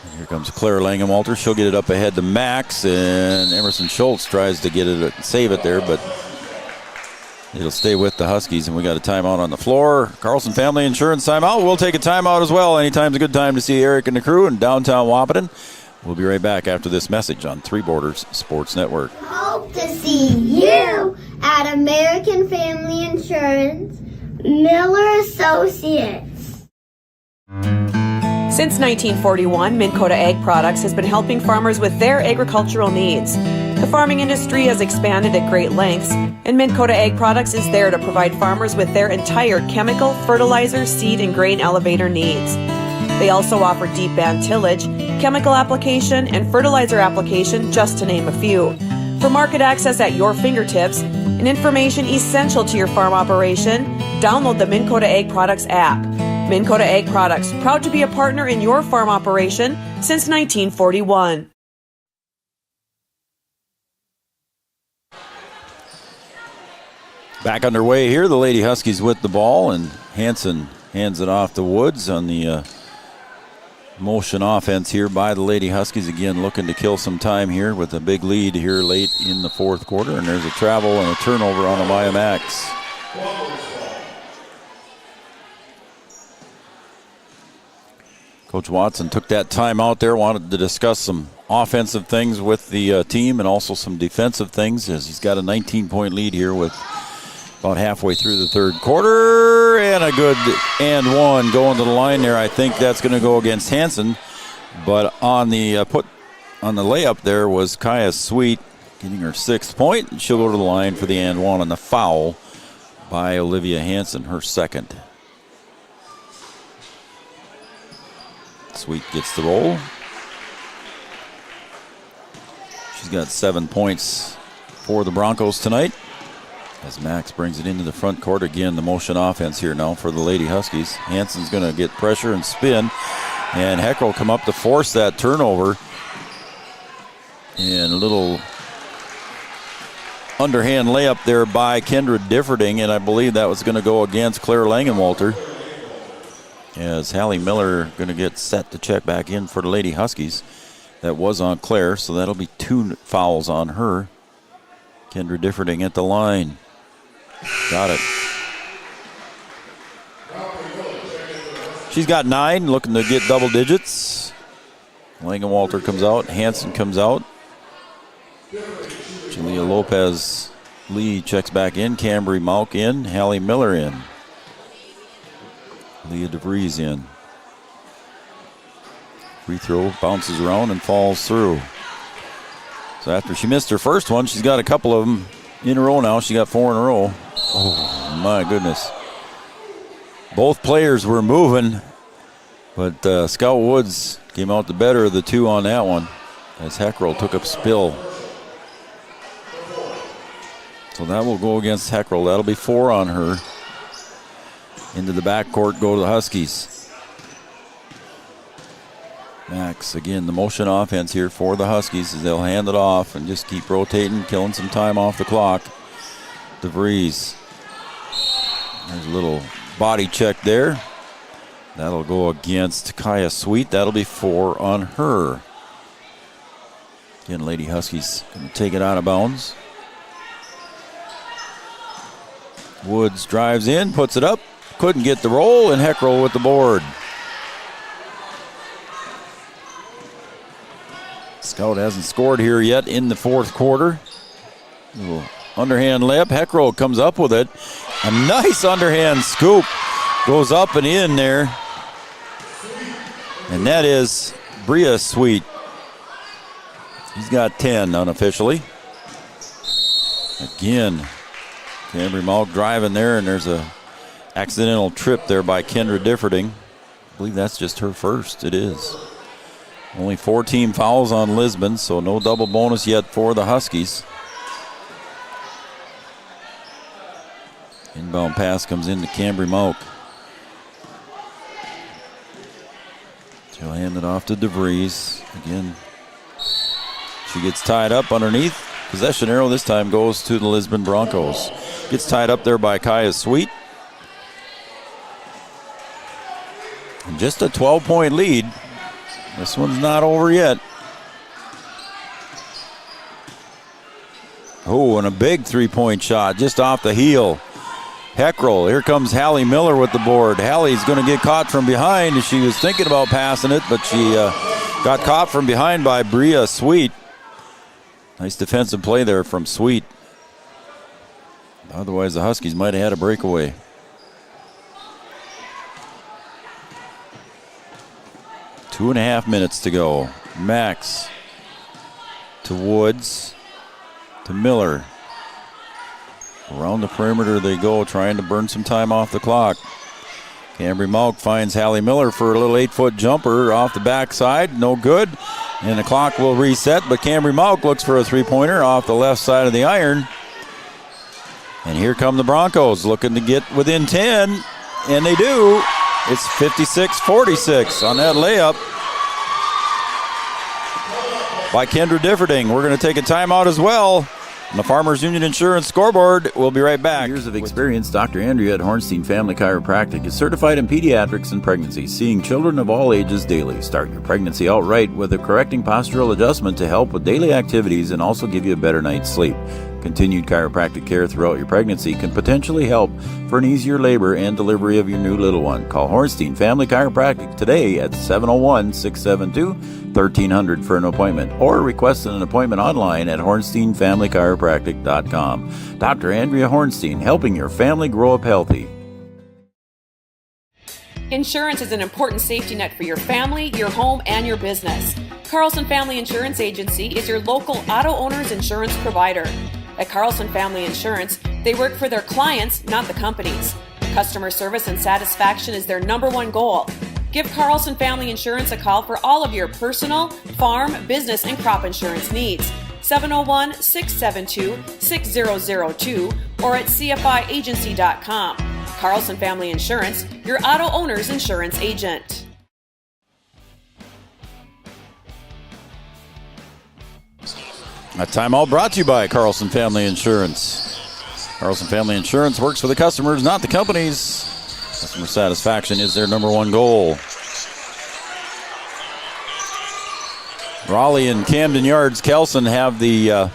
And here comes Claire Langenwalter. She'll get it up ahead to Max, and Emerson Schultz tries to get it, save it there, but it'll stay with the Huskies, and we got a timeout on the floor. Carlson Family Insurance timeout. We'll take a timeout as well. Anytime's a good time to see Eric and the crew in downtown Wahpeton. We'll be right back after this message on Three Borders Sports Network. Hope to see you at American Family Insurance, Miller Associates. Since 1941, Minn Kota Ag Products has been helping farmers with their agricultural needs. The farming industry has expanded at great lengths, and Minn Kota Ag Products is there to provide farmers with their entire chemical, fertilizer, seed, and grain elevator needs. They also offer deep band tillage, chemical application, and fertilizer application, just to name a few. For market access at your fingertips and information essential to your farm operation, download the Minn Kota Ag Products app. Minn Kota Ag Products, proud to be a partner in your farm operation since 1941. Back underway here, the Lady Huskies with the ball, and Hansen hands it off to Woods on the motion offense here by the Lady Huskies. Again, looking to kill some time here with a big lead here late in the fourth quarter, and there's a travel and a turnover on Amaya Max. Coach Watson took that time out there, wanted to discuss some offensive things with the team and also some defensive things, as he's got a 19-point lead here with about halfway through the third quarter. And a good and one going to the line there. I think that's going to go against Hansen. But on the on the layup there was Kaya Sweet getting her 6th point. And she'll go to the line for the and one on the foul by Olivia Hansen, her 2nd. Sweet gets the roll. She's got 7 points for the Broncos tonight. As Max brings it into the front court again, the motion offense here now for the Lady Huskies. Hansen's going to get pressure and spin. And Heck will come up to force that turnover. And a little underhand layup there by Kendra Differding. And I believe that was going to go against Claire Langenwalter. As Hallie Miller going to get set to check back in for the Lady Huskies. That was on Claire, so that'll be 2 fouls on her. Kendra Differding at the line. Got it. She's got 9, looking to get double digits. Langenwalter comes out. Hansen comes out. Julia Lopez Lee checks back in. Cambry Malk in. Hallie Miller in. Leah DeVries in. Free throw bounces around and falls through. So after she missed her first one, she's got a couple of them in a row now. She got 4 in a row. Oh, my goodness. Both players were moving, but Scout Woods came out the better of the 2 on that one as Heckrell took up spill. So that will go against Heckrell. That'll be 4 on her. Into the backcourt go the Huskies. Max, again, the motion offense here for the Huskies as they'll hand it off and just keep rotating, killing some time off the clock. DeVries. There's a little body check there. That'll go against Kaya Sweet. That'll be 4 on her. Again, Lady Huskies going to take it out of bounds. Woods drives in, puts it up. Couldn't get the roll, and Heckrell with the board. Scout hasn't scored here yet in the 4th quarter. Little underhand layup. Heckrell comes up with it. A nice underhand scoop. Goes up and in there. And that is Bria Sweet. He's got 10 unofficially. Again, Cambry Malk driving there, and there's a accidental trip there by Kendra Differding. I believe that's just her first. It is. Only 4 team fouls on Lisbon, so no double bonus yet for the Huskies. Inbound pass comes into Cambry Malk. She'll hand it off to DeVries. Again, she gets tied up underneath. Possession arrow this time goes to the Lisbon Broncos. Gets tied up there by Kaya Sweet. And just a 12-point lead. This one's not over yet. Oh, and a big 3-point shot just off the heel. Heckrell, here comes Hallie Miller with the board. Hallie's going to get caught from behind. She was thinking about passing it, but she got caught from behind by Bria Sweet. Nice defensive play there from Sweet. Otherwise, the Huskies might have had a breakaway. Two and a half minutes to go. Max to Woods to Miller. Around the perimeter they go, trying to burn some time off the clock. Cambry Malk finds Hallie Miller for a little 8-foot jumper off the backside. No good. And the clock will reset, but Cambry Malk looks for a 3-pointer off the left side of the iron. And here come the Broncos looking to get within 10, and they do. It's 56-46 on that layup by Kendra Differding. We're going to take a timeout as well. On the Farmers Union Insurance scoreboard, we'll be right back. Years of experience, Dr. Andrea at Hornstein Family Chiropractic is certified in pediatrics and pregnancy, seeing children of all ages daily. Start your pregnancy out right with a correcting postural adjustment to help with daily activities and also give you a better night's sleep. Continued chiropractic care throughout your pregnancy can potentially help for an easier labor and delivery of your new little one. Call Hornstein Family Chiropractic today at 701-672-1300 for an appointment, or request an appointment online at hornsteinfamilychiropractic.com. Dr. Andrea Hornstein, helping your family grow up healthy. Insurance is an important safety net for your family, your home, and your business. Carlson Family Insurance Agency is your local auto owner's insurance provider. At Carlson Family Insurance, they work for their clients, not the companies. Customer service and satisfaction is their number one goal. Give Carlson Family Insurance a call for all of your personal, farm, business, and crop insurance needs. 701-672-6002 or at cfiagency.com. Carlson Family Insurance, your auto owner's insurance agent. A timeout brought to you by Carlson Family Insurance. Carlson Family Insurance works for the customers, not the companies. Customer satisfaction is their number one goal. Raleigh and Camden Yards, Kelson have the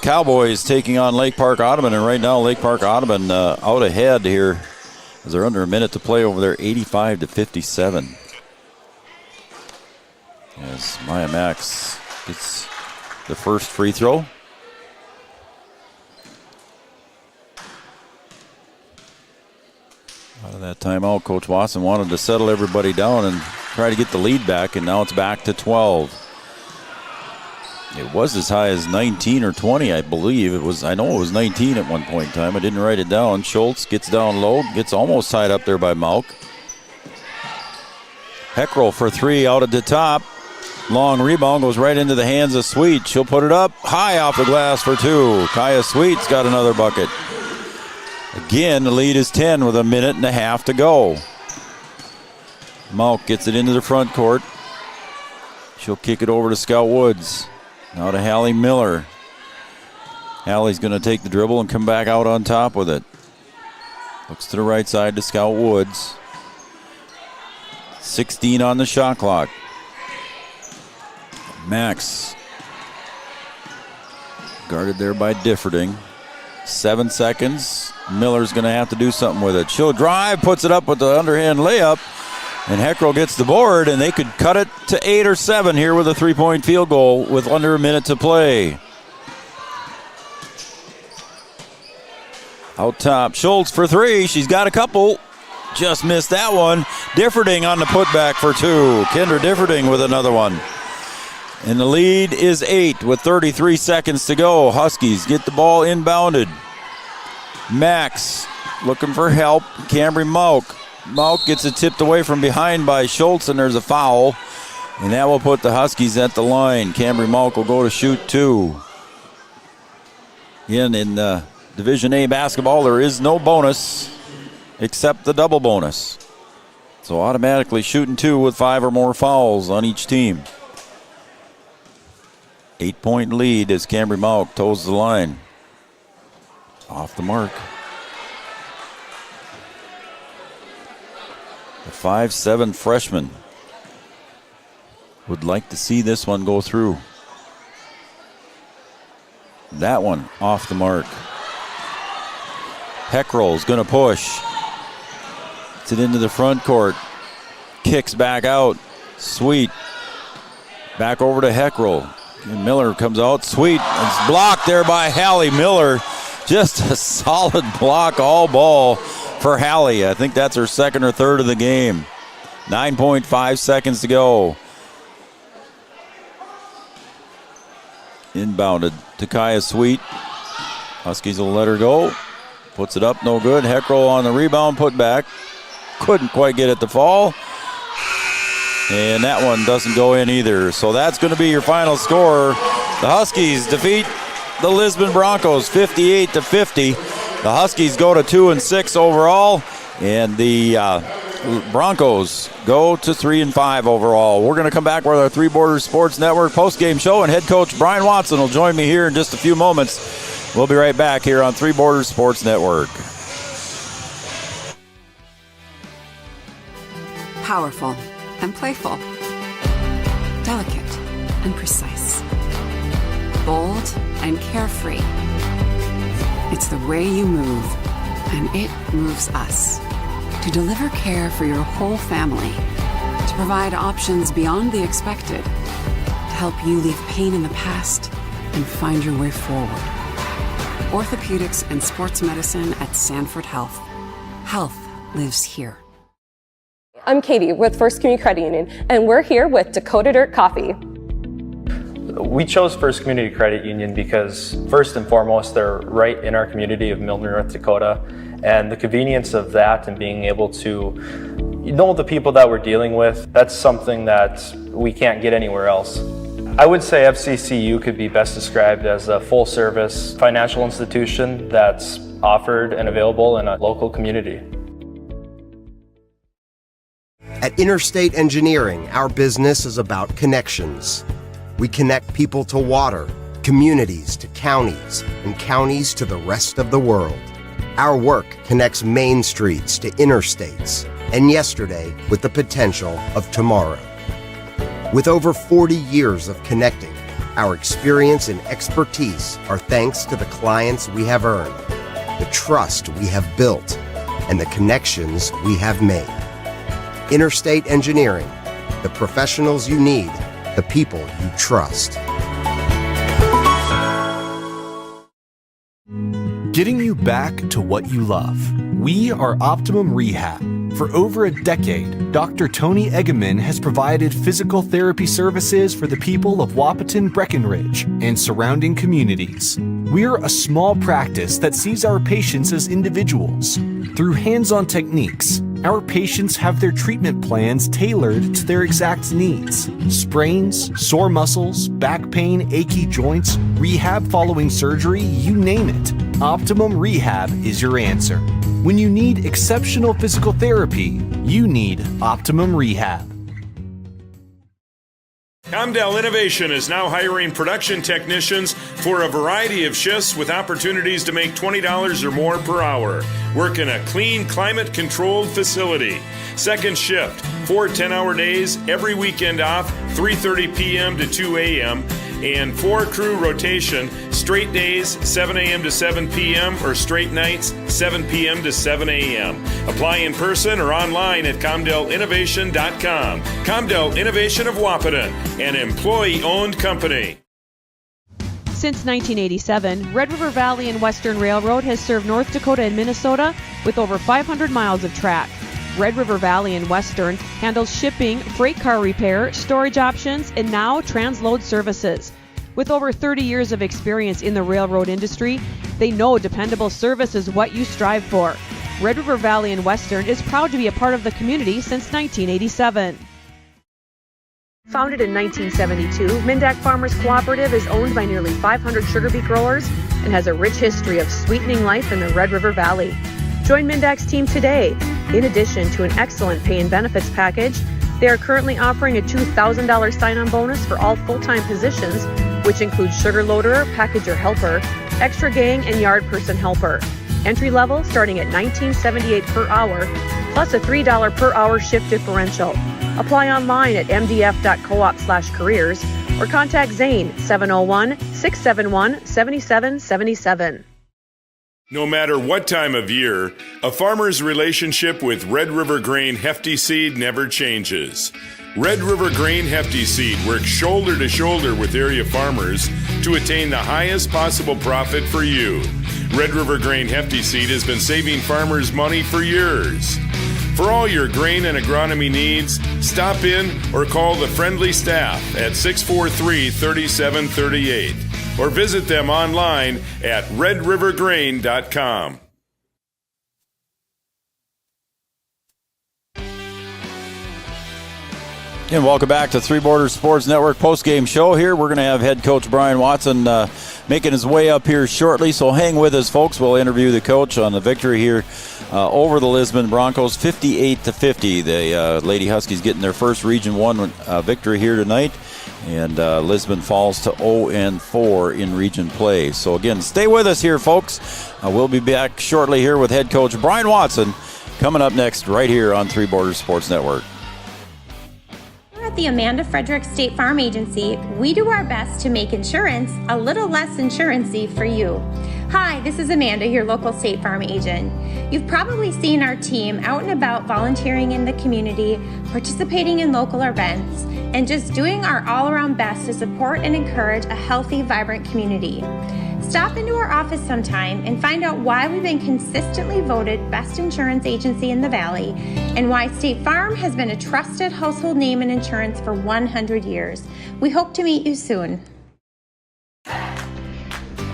Cowboys taking on Lake Park Audubon, and right now Lake Park Audubon out ahead here as they're under a minute to play over there, 85-57. As Maya Max gets the first free throw. Out of that timeout, Coach Wasson wanted to settle everybody down and try to get the lead back, and now it's back to 12. It was as high as 19 or 20, I believe. I know it was 19 at one point in time. I didn't write it down. Schultz gets down low, gets almost tied up there by Malk. Heckrell for three out at the top. Long rebound goes right into the hands of Sweet. She'll put it up high off the glass for two. Kaya Sweet's got another bucket. Again, the lead is 10 with a minute and a half to go. Malk gets it into the front court. She'll kick it over to Scout Woods. Now to Hallie Miller. Hallie's going to take the dribble and come back out on top with it. Looks to the right side to Scout Woods. 16 on the shot clock. Max. Guarded there by Differding. 7 seconds. Miller's going to have to do something with it. She'll drive, puts it up with the underhand layup. And Heckrell gets the board, and they could cut it to 8 or 7 here with a three-point field goal with under a minute to play. Out top, Schultz for three. She's got a couple. Just missed that one. Differding on the putback for two. Kendra Differding with another one. And the lead is 8 with 33 seconds to go. Huskies get the ball inbounded. Max looking for help. Cambry Malk. Malk gets it tipped away from behind by Schultz, and there's a foul. And that will put the Huskies at the line. Cambry Malk will go to shoot two. Again, in Division A basketball, there is no bonus except the double bonus. So automatically shooting two with 5 or more fouls on each team. 8-point lead as Cambry Malk toes the line. Off the mark. The 5'7" freshman would like to see this one go through. That one off the mark. Heckrell's going to push. Gets it into the front court. Kicks back out. Sweet. Back over to Heckrell. And Miller comes out. Sweet. It's blocked there by Hallie Miller. Just a solid block all ball for Hallie. I think that's her second or third of the game. 9.5 seconds to go. Inbounded to Kaya Sweet. Huskies will let her go. Puts it up, no good. Heckrell on the rebound, put back. Couldn't quite get it to fall. And that one doesn't go in either. So that's going to be your final score. The Huskies defeat the Lisbon Broncos 58-50. The Huskies go to 2-6 overall, and the Broncos go to 3-5 overall. We're going to come back with our Three Borders Sports Network postgame show, and head coach Brian Watson will join me here in just a few moments. We'll be right back here on Three Borders Sports Network. Powerful and playful. Delicate and precise. bold and carefree. It's the way you move, and it moves us. To deliver care for your whole family, to provide options beyond the expected, to help you leave pain in the past and find your way forward. Orthopedics and sports medicine at Sanford Health. Health lives here. I'm Katie with First Community Credit Union, and we're here with Dakota Dirt Coffee. We chose First Community Credit Union because, first and foremost, they're right in our community of Milner, North Dakota, and the convenience of that and being able to know the people that we're dealing with, that's something that we can't get anywhere else. I would say FCCU could be best described as a full-service financial institution that's offered and available in a local community. At Interstate Engineering, our business is about connections. We connect people to water, communities to counties, and counties to the rest of the world. Our work connects main streets to interstates, and yesterday with the potential of tomorrow. With over 40 years of connecting, our experience and expertise are thanks to the clients we have earned, the trust we have built, and the connections we have made. Interstate Engineering, the professionals you need, the people you trust. Getting you back to what you love. We are Optimum Rehab. For over a decade, Dr. Tony Egeman has provided physical therapy services for the people of Wahpeton, Breckenridge, and surrounding communities. We're a small practice that sees our patients as individuals. Through hands-on techniques, our patients have their treatment plans tailored to their exact needs. Sprains, sore muscles, back pain, achy joints, rehab following surgery, you name it. Optimum Rehab is your answer. When you need exceptional physical therapy, you need Optimum Rehab. Comdell Innovation is now hiring production technicians for a variety of shifts with opportunities to make $20 or more per hour. Work in a clean, climate-controlled facility. Second shift, 4 10-hour days, every weekend off, 3:30 p.m. to 2 a.m., and 4-crew rotation, straight days, 7 a.m. to 7 p.m., or straight nights, 7 p.m. to 7 a.m. Apply in person or online at ComdellInnovation.com. Comdell Innovation of Wahpeton, an employee-owned company. Since 1987, Red River Valley and Western Railroad has served North Dakota and Minnesota with over 500 miles of track. Red River Valley and Western handles shipping, freight car repair, storage options, and now transload services. With over 30 years of experience in the railroad industry, they know dependable service is what you strive for. Red River Valley and Western is proud to be a part of the community since 1987. Founded in 1972, Mindak Farmers Cooperative is owned by nearly 500 sugar beet growers and has a rich history of sweetening life in the Red River Valley. Join Mindak's team today. In addition to an excellent pay and benefits package, they are currently offering a $2,000 sign-on bonus for all full-time positions, which includes sugar loader, packager helper, extra gang, and yard person helper. Entry level starting at $19.78 per hour, plus a $3 per hour shift differential. Apply online at mdf.coop/careers or contact Zane 701-671-7777. No matter what time of year, a farmer's relationship with Red River Grain Hefty Seed never changes. Red River Grain Hefty Seed works shoulder to shoulder with area farmers to attain the highest possible profit for you. Red River Grain Hefty Seed has been saving farmers money for years. For all your grain and agronomy needs, stop in or call the friendly staff at 643-3738 or visit them online at redrivergrain.com. And welcome back to Three Borders Sports Network postgame show here. We're going to have head coach Brian Watson making his way up here shortly, so hang with us, folks. We'll interview the coach on the victory here over the Lisbon Broncos, 58-50. The Lady Huskies getting their first Region 1 victory here tonight, and Lisbon falls to 0-4 in region play. So again, stay with us here, folks. We'll be back shortly here with head coach Brian Watson coming up next right here on Three Borders Sports Network. at the Amanda Frederick State Farm Agency, we do our best to make insurance a little less insurance-y for you. Hi, this is Amanda, your local State Farm agent. You've probably seen our team out and about volunteering in the community, participating in local events, and just doing our all-around best to support and encourage a healthy, vibrant community. Stop into our office sometime and find out why we've been consistently voted best insurance agency in the Valley and why State Farm has been a trusted household name in insurance for 100 years. We hope to meet you soon.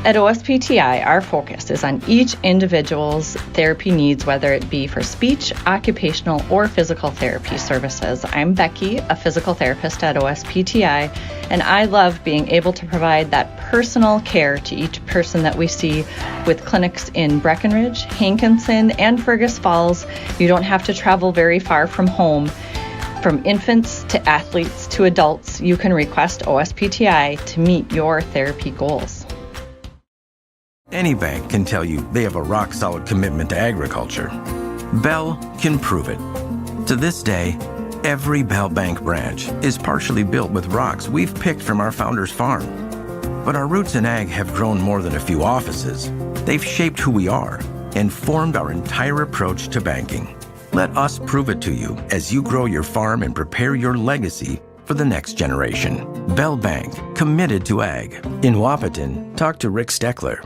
At OSPTI, our focus is on each individual's therapy needs, whether it be for speech, occupational, or physical therapy services. I'm Becky, a physical therapist at OSPTI, and I love being able to provide that personal care to each person that we see with clinics in Breckenridge, Hankinson, and Fergus Falls. You don't have to travel very far from home. From infants to athletes to adults, you can request OSPTI to meet your therapy goals. Any bank can tell you they have a rock-solid commitment to agriculture. Bell can prove it. To this day, every Bell Bank branch is partially built with rocks we've picked from our founder's farm. But our roots in ag have grown more than a few offices. They've shaped who we are and formed our entire approach to banking. Let us prove it to you as you grow your farm and prepare your legacy for the next generation. Bell Bank, committed to ag. In Wahpeton, talk to Rick Steckler.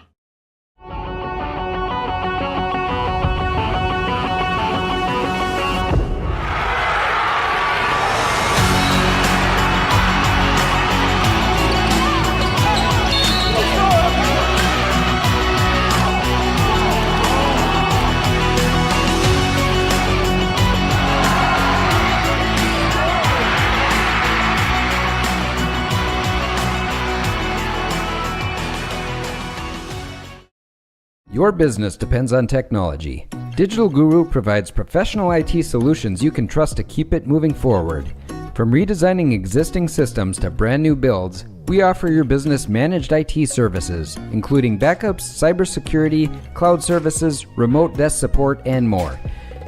Your business depends on technology. Digital Guru provides professional IT solutions you can trust to keep it moving forward. From redesigning existing systems to brand new builds, we offer your business managed IT services, including backups, cybersecurity, cloud services, remote desk support, and more.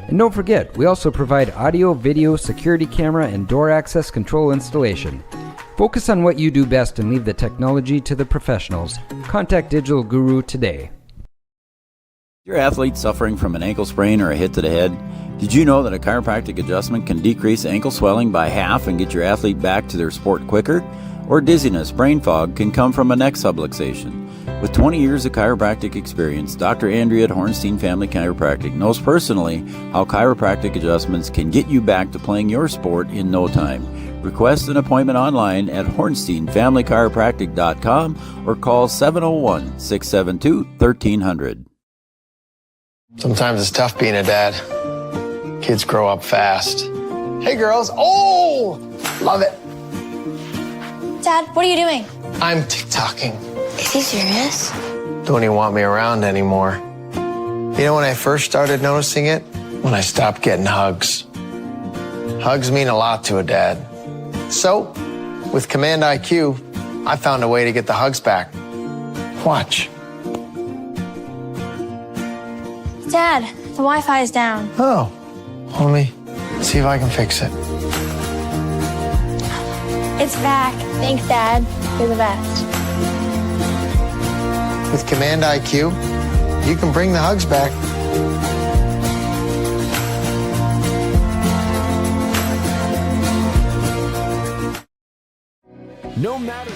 And don't forget, we also provide audio, video, security camera, and door access control installation. Focus on what you do best and leave the technology to the professionals. Contact Digital Guru today. Your athlete suffering from an ankle sprain or a hit to the head? Did you know that a chiropractic adjustment can decrease ankle swelling by half and get your athlete back to their sport quicker? Or dizziness, brain fog can come from a neck subluxation. With 20 years of chiropractic experience, Dr. Andrea at Hornstein Family Chiropractic knows personally how chiropractic adjustments can get you back to playing your sport in no time. Request an appointment online at hornsteinfamilychiropractic.com or call 701-672-1300. Sometimes it's tough being a dad. Kids grow up fast. Hey, girls. Oh, love it. Dad, what are you doing? I'm TikToking. Is he serious? Don't even want me around anymore. You know when I first started noticing it? When I stopped getting hugs. Hugs mean a lot to a dad. So, with Command IQ, I found a way to get the hugs back. Watch. Dad, the Wi-Fi is down. Oh, let me see if I can fix it. It's back. Thanks, Dad. You're the best. With Command IQ, you can bring the hugs back. No matter.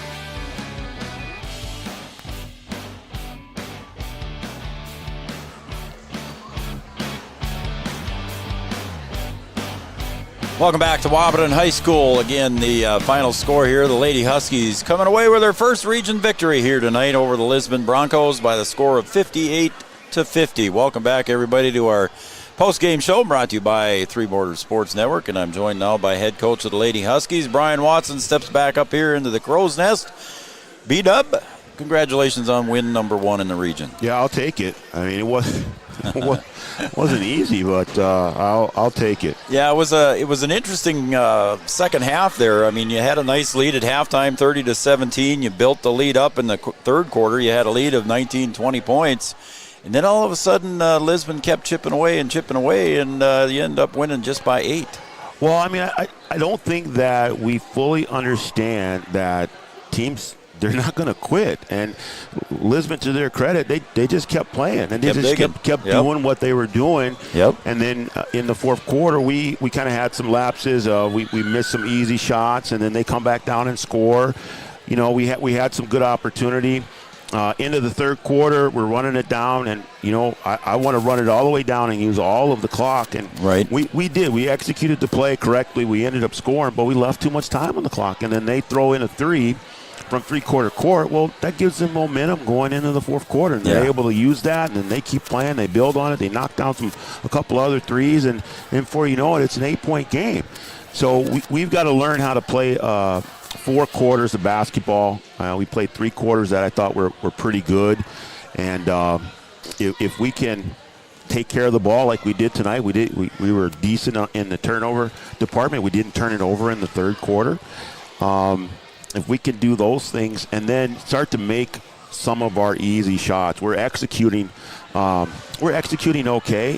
Welcome back to Wahpeton High School. Again, the final score here, the Lady Huskies coming away with their first region victory here tonight over the Lisbon Broncos by the score of 58-50. Welcome back, everybody, to our post-game show brought to you by Three Borders Sports Network, and I'm joined now by head coach of the Lady Huskies. Brian Watson steps back up here into the Crow's Nest. B-Dub, congratulations on win number 1 in the region. Yeah, I'll take it. I mean, it wasn't easy, but I'll take it. Yeah, it was an interesting second half there. I mean, you had a nice lead at halftime, 30-17. You built the lead up in the third quarter. You had a lead of 19, 20 points. And then all of a sudden, Lisbon kept chipping away, and you end up winning just by 8. Well, I mean, I don't think that we fully understand that teams, they're not going to quit. And Lisbon, to their credit, they just kept playing. And they kept doing what they were doing. Yep. And then in the fourth quarter, we kind of had some lapses. We missed some easy shots, and then they come back down and score. You know, we had some good opportunity. Into the third quarter, we're running it down, and, you know, I want to run it all the way down and use all of the clock. And we did. We executed the play correctly. We ended up scoring, but we left too much time on the clock. And then they throw in a three from three-quarter court. Well, that gives them momentum going into the fourth quarter. And they're able to use that, and then they keep playing. They build on it. They knock down a couple other threes, and before you know it, it's an 8-point game. So we've got to learn how to play 4 quarters of basketball. We played 3 quarters that I thought were pretty good. And if we can take care of the ball like we did tonight, we were decent in the turnover department. We didn't turn it over in the third quarter. If we can do those things and then start to make some of our easy shots, we're executing okay.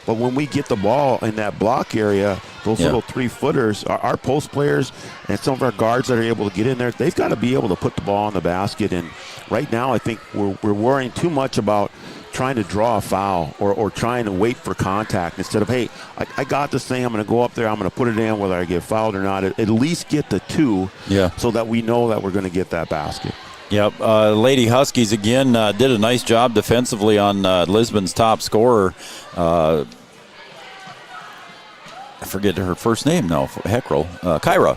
But when we get the ball in that block area, those little 3-footers, our post players and some of our guards that are able to get in there, they've got to be able to put the ball in the basket. And right now I think we're worrying too much about trying to draw a foul or trying to wait for contact instead of, hey, I got this thing, I'm going to go up there, I'm going to put it in whether I get fouled or not. At least get the 2 so that we know that we're going to get that basket. Yep. Lady Huskies, again, did a nice job defensively on Lisbon's top scorer. I forget her first name now. Heckrell. Kyra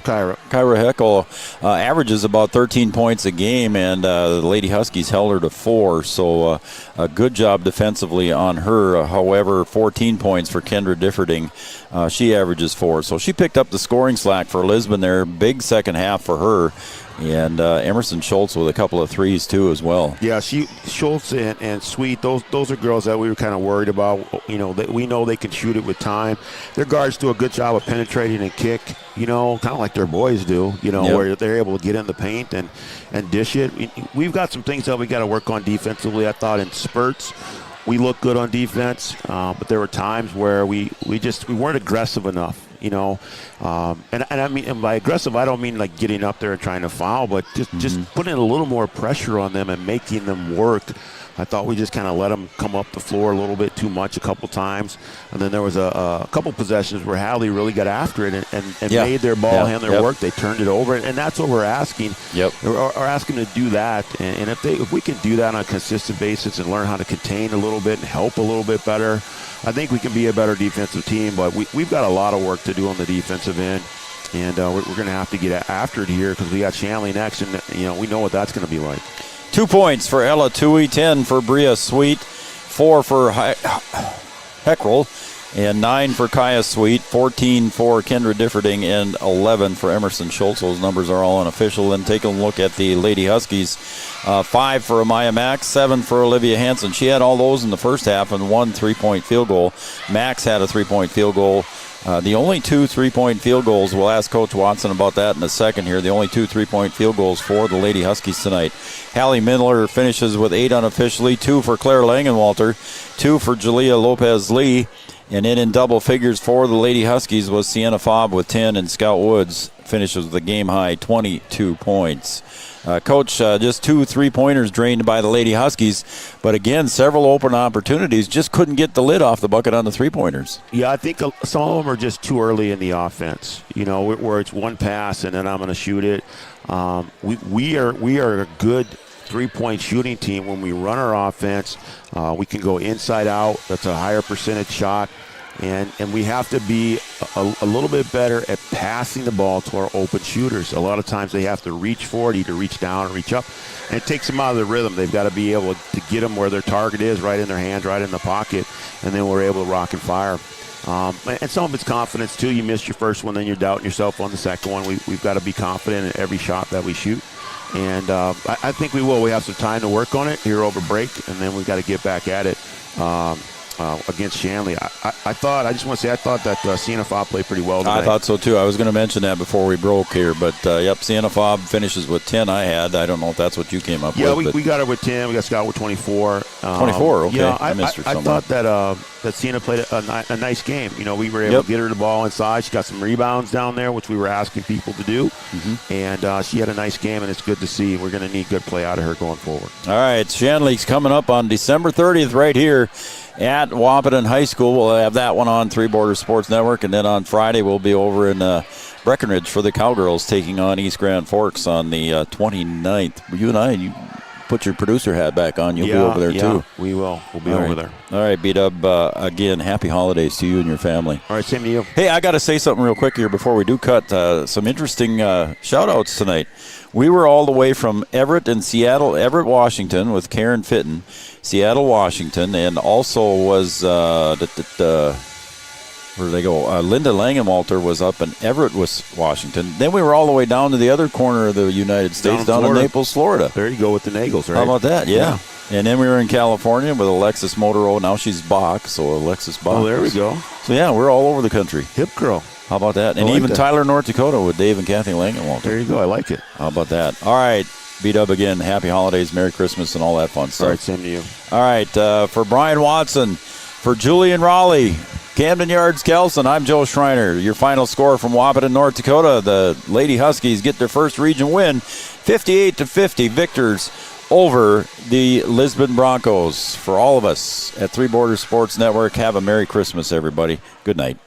Heckel averages about 13 points a game, and the Lady Huskies held her to 4. So a good job defensively on her. However, 14 points for Kendra Differding. She averages 4. So she picked up the scoring slack for Lisbon there. Big second half for her. And Emerson Schultz with a couple of threes, too, as well. Yeah, Schultz and Sweet, those are girls that we were kind of worried about. You know, we know they can shoot it with time. Their guards do a good job of penetrating and kick, you know, kind of like their boys do, you know, where they're able to get in the paint and dish it. We've got some things that we got to work on defensively. I thought in spurts we looked good on defense, but there were times where we weren't aggressive enough. You know, and I mean, and by aggressive, I don't mean like getting up there and trying to foul, but just putting a little more pressure on them and making them work. I thought we just kind of let them come up the floor a little bit too much a couple times. And then there was a couple possessions where Hallie really got after it and made their ball handler work. They turned it over, and that's what we're asking. We're asking them to do that. And if we can do that on a consistent basis and learn how to contain a little bit and help a little bit better, I think we can be a better defensive team. But we've got a lot of work to do on the defensive end. And we're going to have to get after it here because we got Shanley next, and you know we know what that's going to be like. 2 points for Ella Tui, 10 for Bria Sweet, 4 for Heckrell, and 9 for Kaya Sweet, 14 for Kendra Differding, and 11 for Emerson Schultz. Those numbers are all unofficial. Then take a look at the Lady Huskies. 5 for Amaya Max, 7 for Olivia Hansen. She had all those in the first half and 1 3-point field goal. Max had a 3-point field goal. The only 2 3-point field goals, we'll ask Coach Watson about that in a second here, the only 2 3-point field goals for the Lady Huskies tonight. Hallie Miller finishes with 8 unofficially, 2 for Claire Langenwalter, 2 for Jalea Lopez-Lee, and in double figures for the Lady Huskies was Sienna Fobb with 10, and Scout Woods finishes with a game-high 22 points. Coach, just 2 3-pointers drained by the Lady Huskies, but again, several open opportunities, just couldn't get the lid off the bucket on the 3-pointers. Yeah, I think some of them are just too early in the offense, you know, where it's one pass and then I'm going to shoot it. We are a good 3-point shooting team. When we run our offense, we can go inside out. That's a higher percentage shot. And we have to be a little bit better at passing the ball to our open shooters. A lot of times they have to reach for it, either reach down or reach up, and it takes them out of the rhythm. They've got to be able to get them where their target is, right in their hands, right in the pocket, and then we're able to rock and fire. And some of it's confidence, too. You missed your first one, then you're doubting yourself on the second one. We've got to be confident in every shot that we shoot. And I think we will. We have some time to work on it here over break, and then we've got to get back at it. Against Shanley. I thought that Sienna Fobb played pretty well today. I thought so too. I was going to mention that before we broke here, but Sienna Fobb finishes with 10. I don't know if that's what you came up with. Yeah, we got her with 10. We got Scott with 24. 24, okay. Yeah, I missed her I somewhere. thought that Sienna played a nice game. We were able to get her the ball inside. She got some rebounds down there, which we were asking people to do. And she had a nice game, and it's good to see. We're going to need good play out of her going forward. All right, Shanley's coming up on December 30th right here at Wahpeton High School. We'll have that one on Three Borders Sports Network, and then on Friday we'll be over in Breckenridge for the Cowgirls taking on East Grand Forks on the 29th. You and I, put your producer hat back on. You'll be over there too. We will. We'll be over there. All right, B-Dub, again, happy holidays to you and your family. All right, same to you. Hey, I got to say something real quick here before we do cut. Some interesting shout-outs tonight. We were all the way from Everett, Washington, with Karen Fitton, Seattle, Washington, and also was where did they go? Linda Langenwalter was up in Everett, Washington. Then we were all the way down to the other corner of the United States, down in Naples, Florida. There you go with the Nagels, right? How about that? Yeah. And then we were in California with Alexis Motoro. Now she's Bach, so Alexis Bach. Oh, there we go. So, yeah, we're all over the country. Hip girl. How about that? And like even that. Tyler, North Dakota with Dave and Kathy Langenwalter. There you go. I like it. How about that? All right. B-Dub again. Happy holidays, Merry Christmas, and all that fun stuff. All right, same to you. All right. For Brian Watson, for Julian Raleigh, Camden Yards, Kelson, I'm Joe Schreiner. Your final score from Wahpeton, North Dakota. The Lady Huskies get their first region win, 58-50 victors over the Lisbon Broncos. For all of us at Three Borders Sports Network, have a Merry Christmas, everybody. Good night.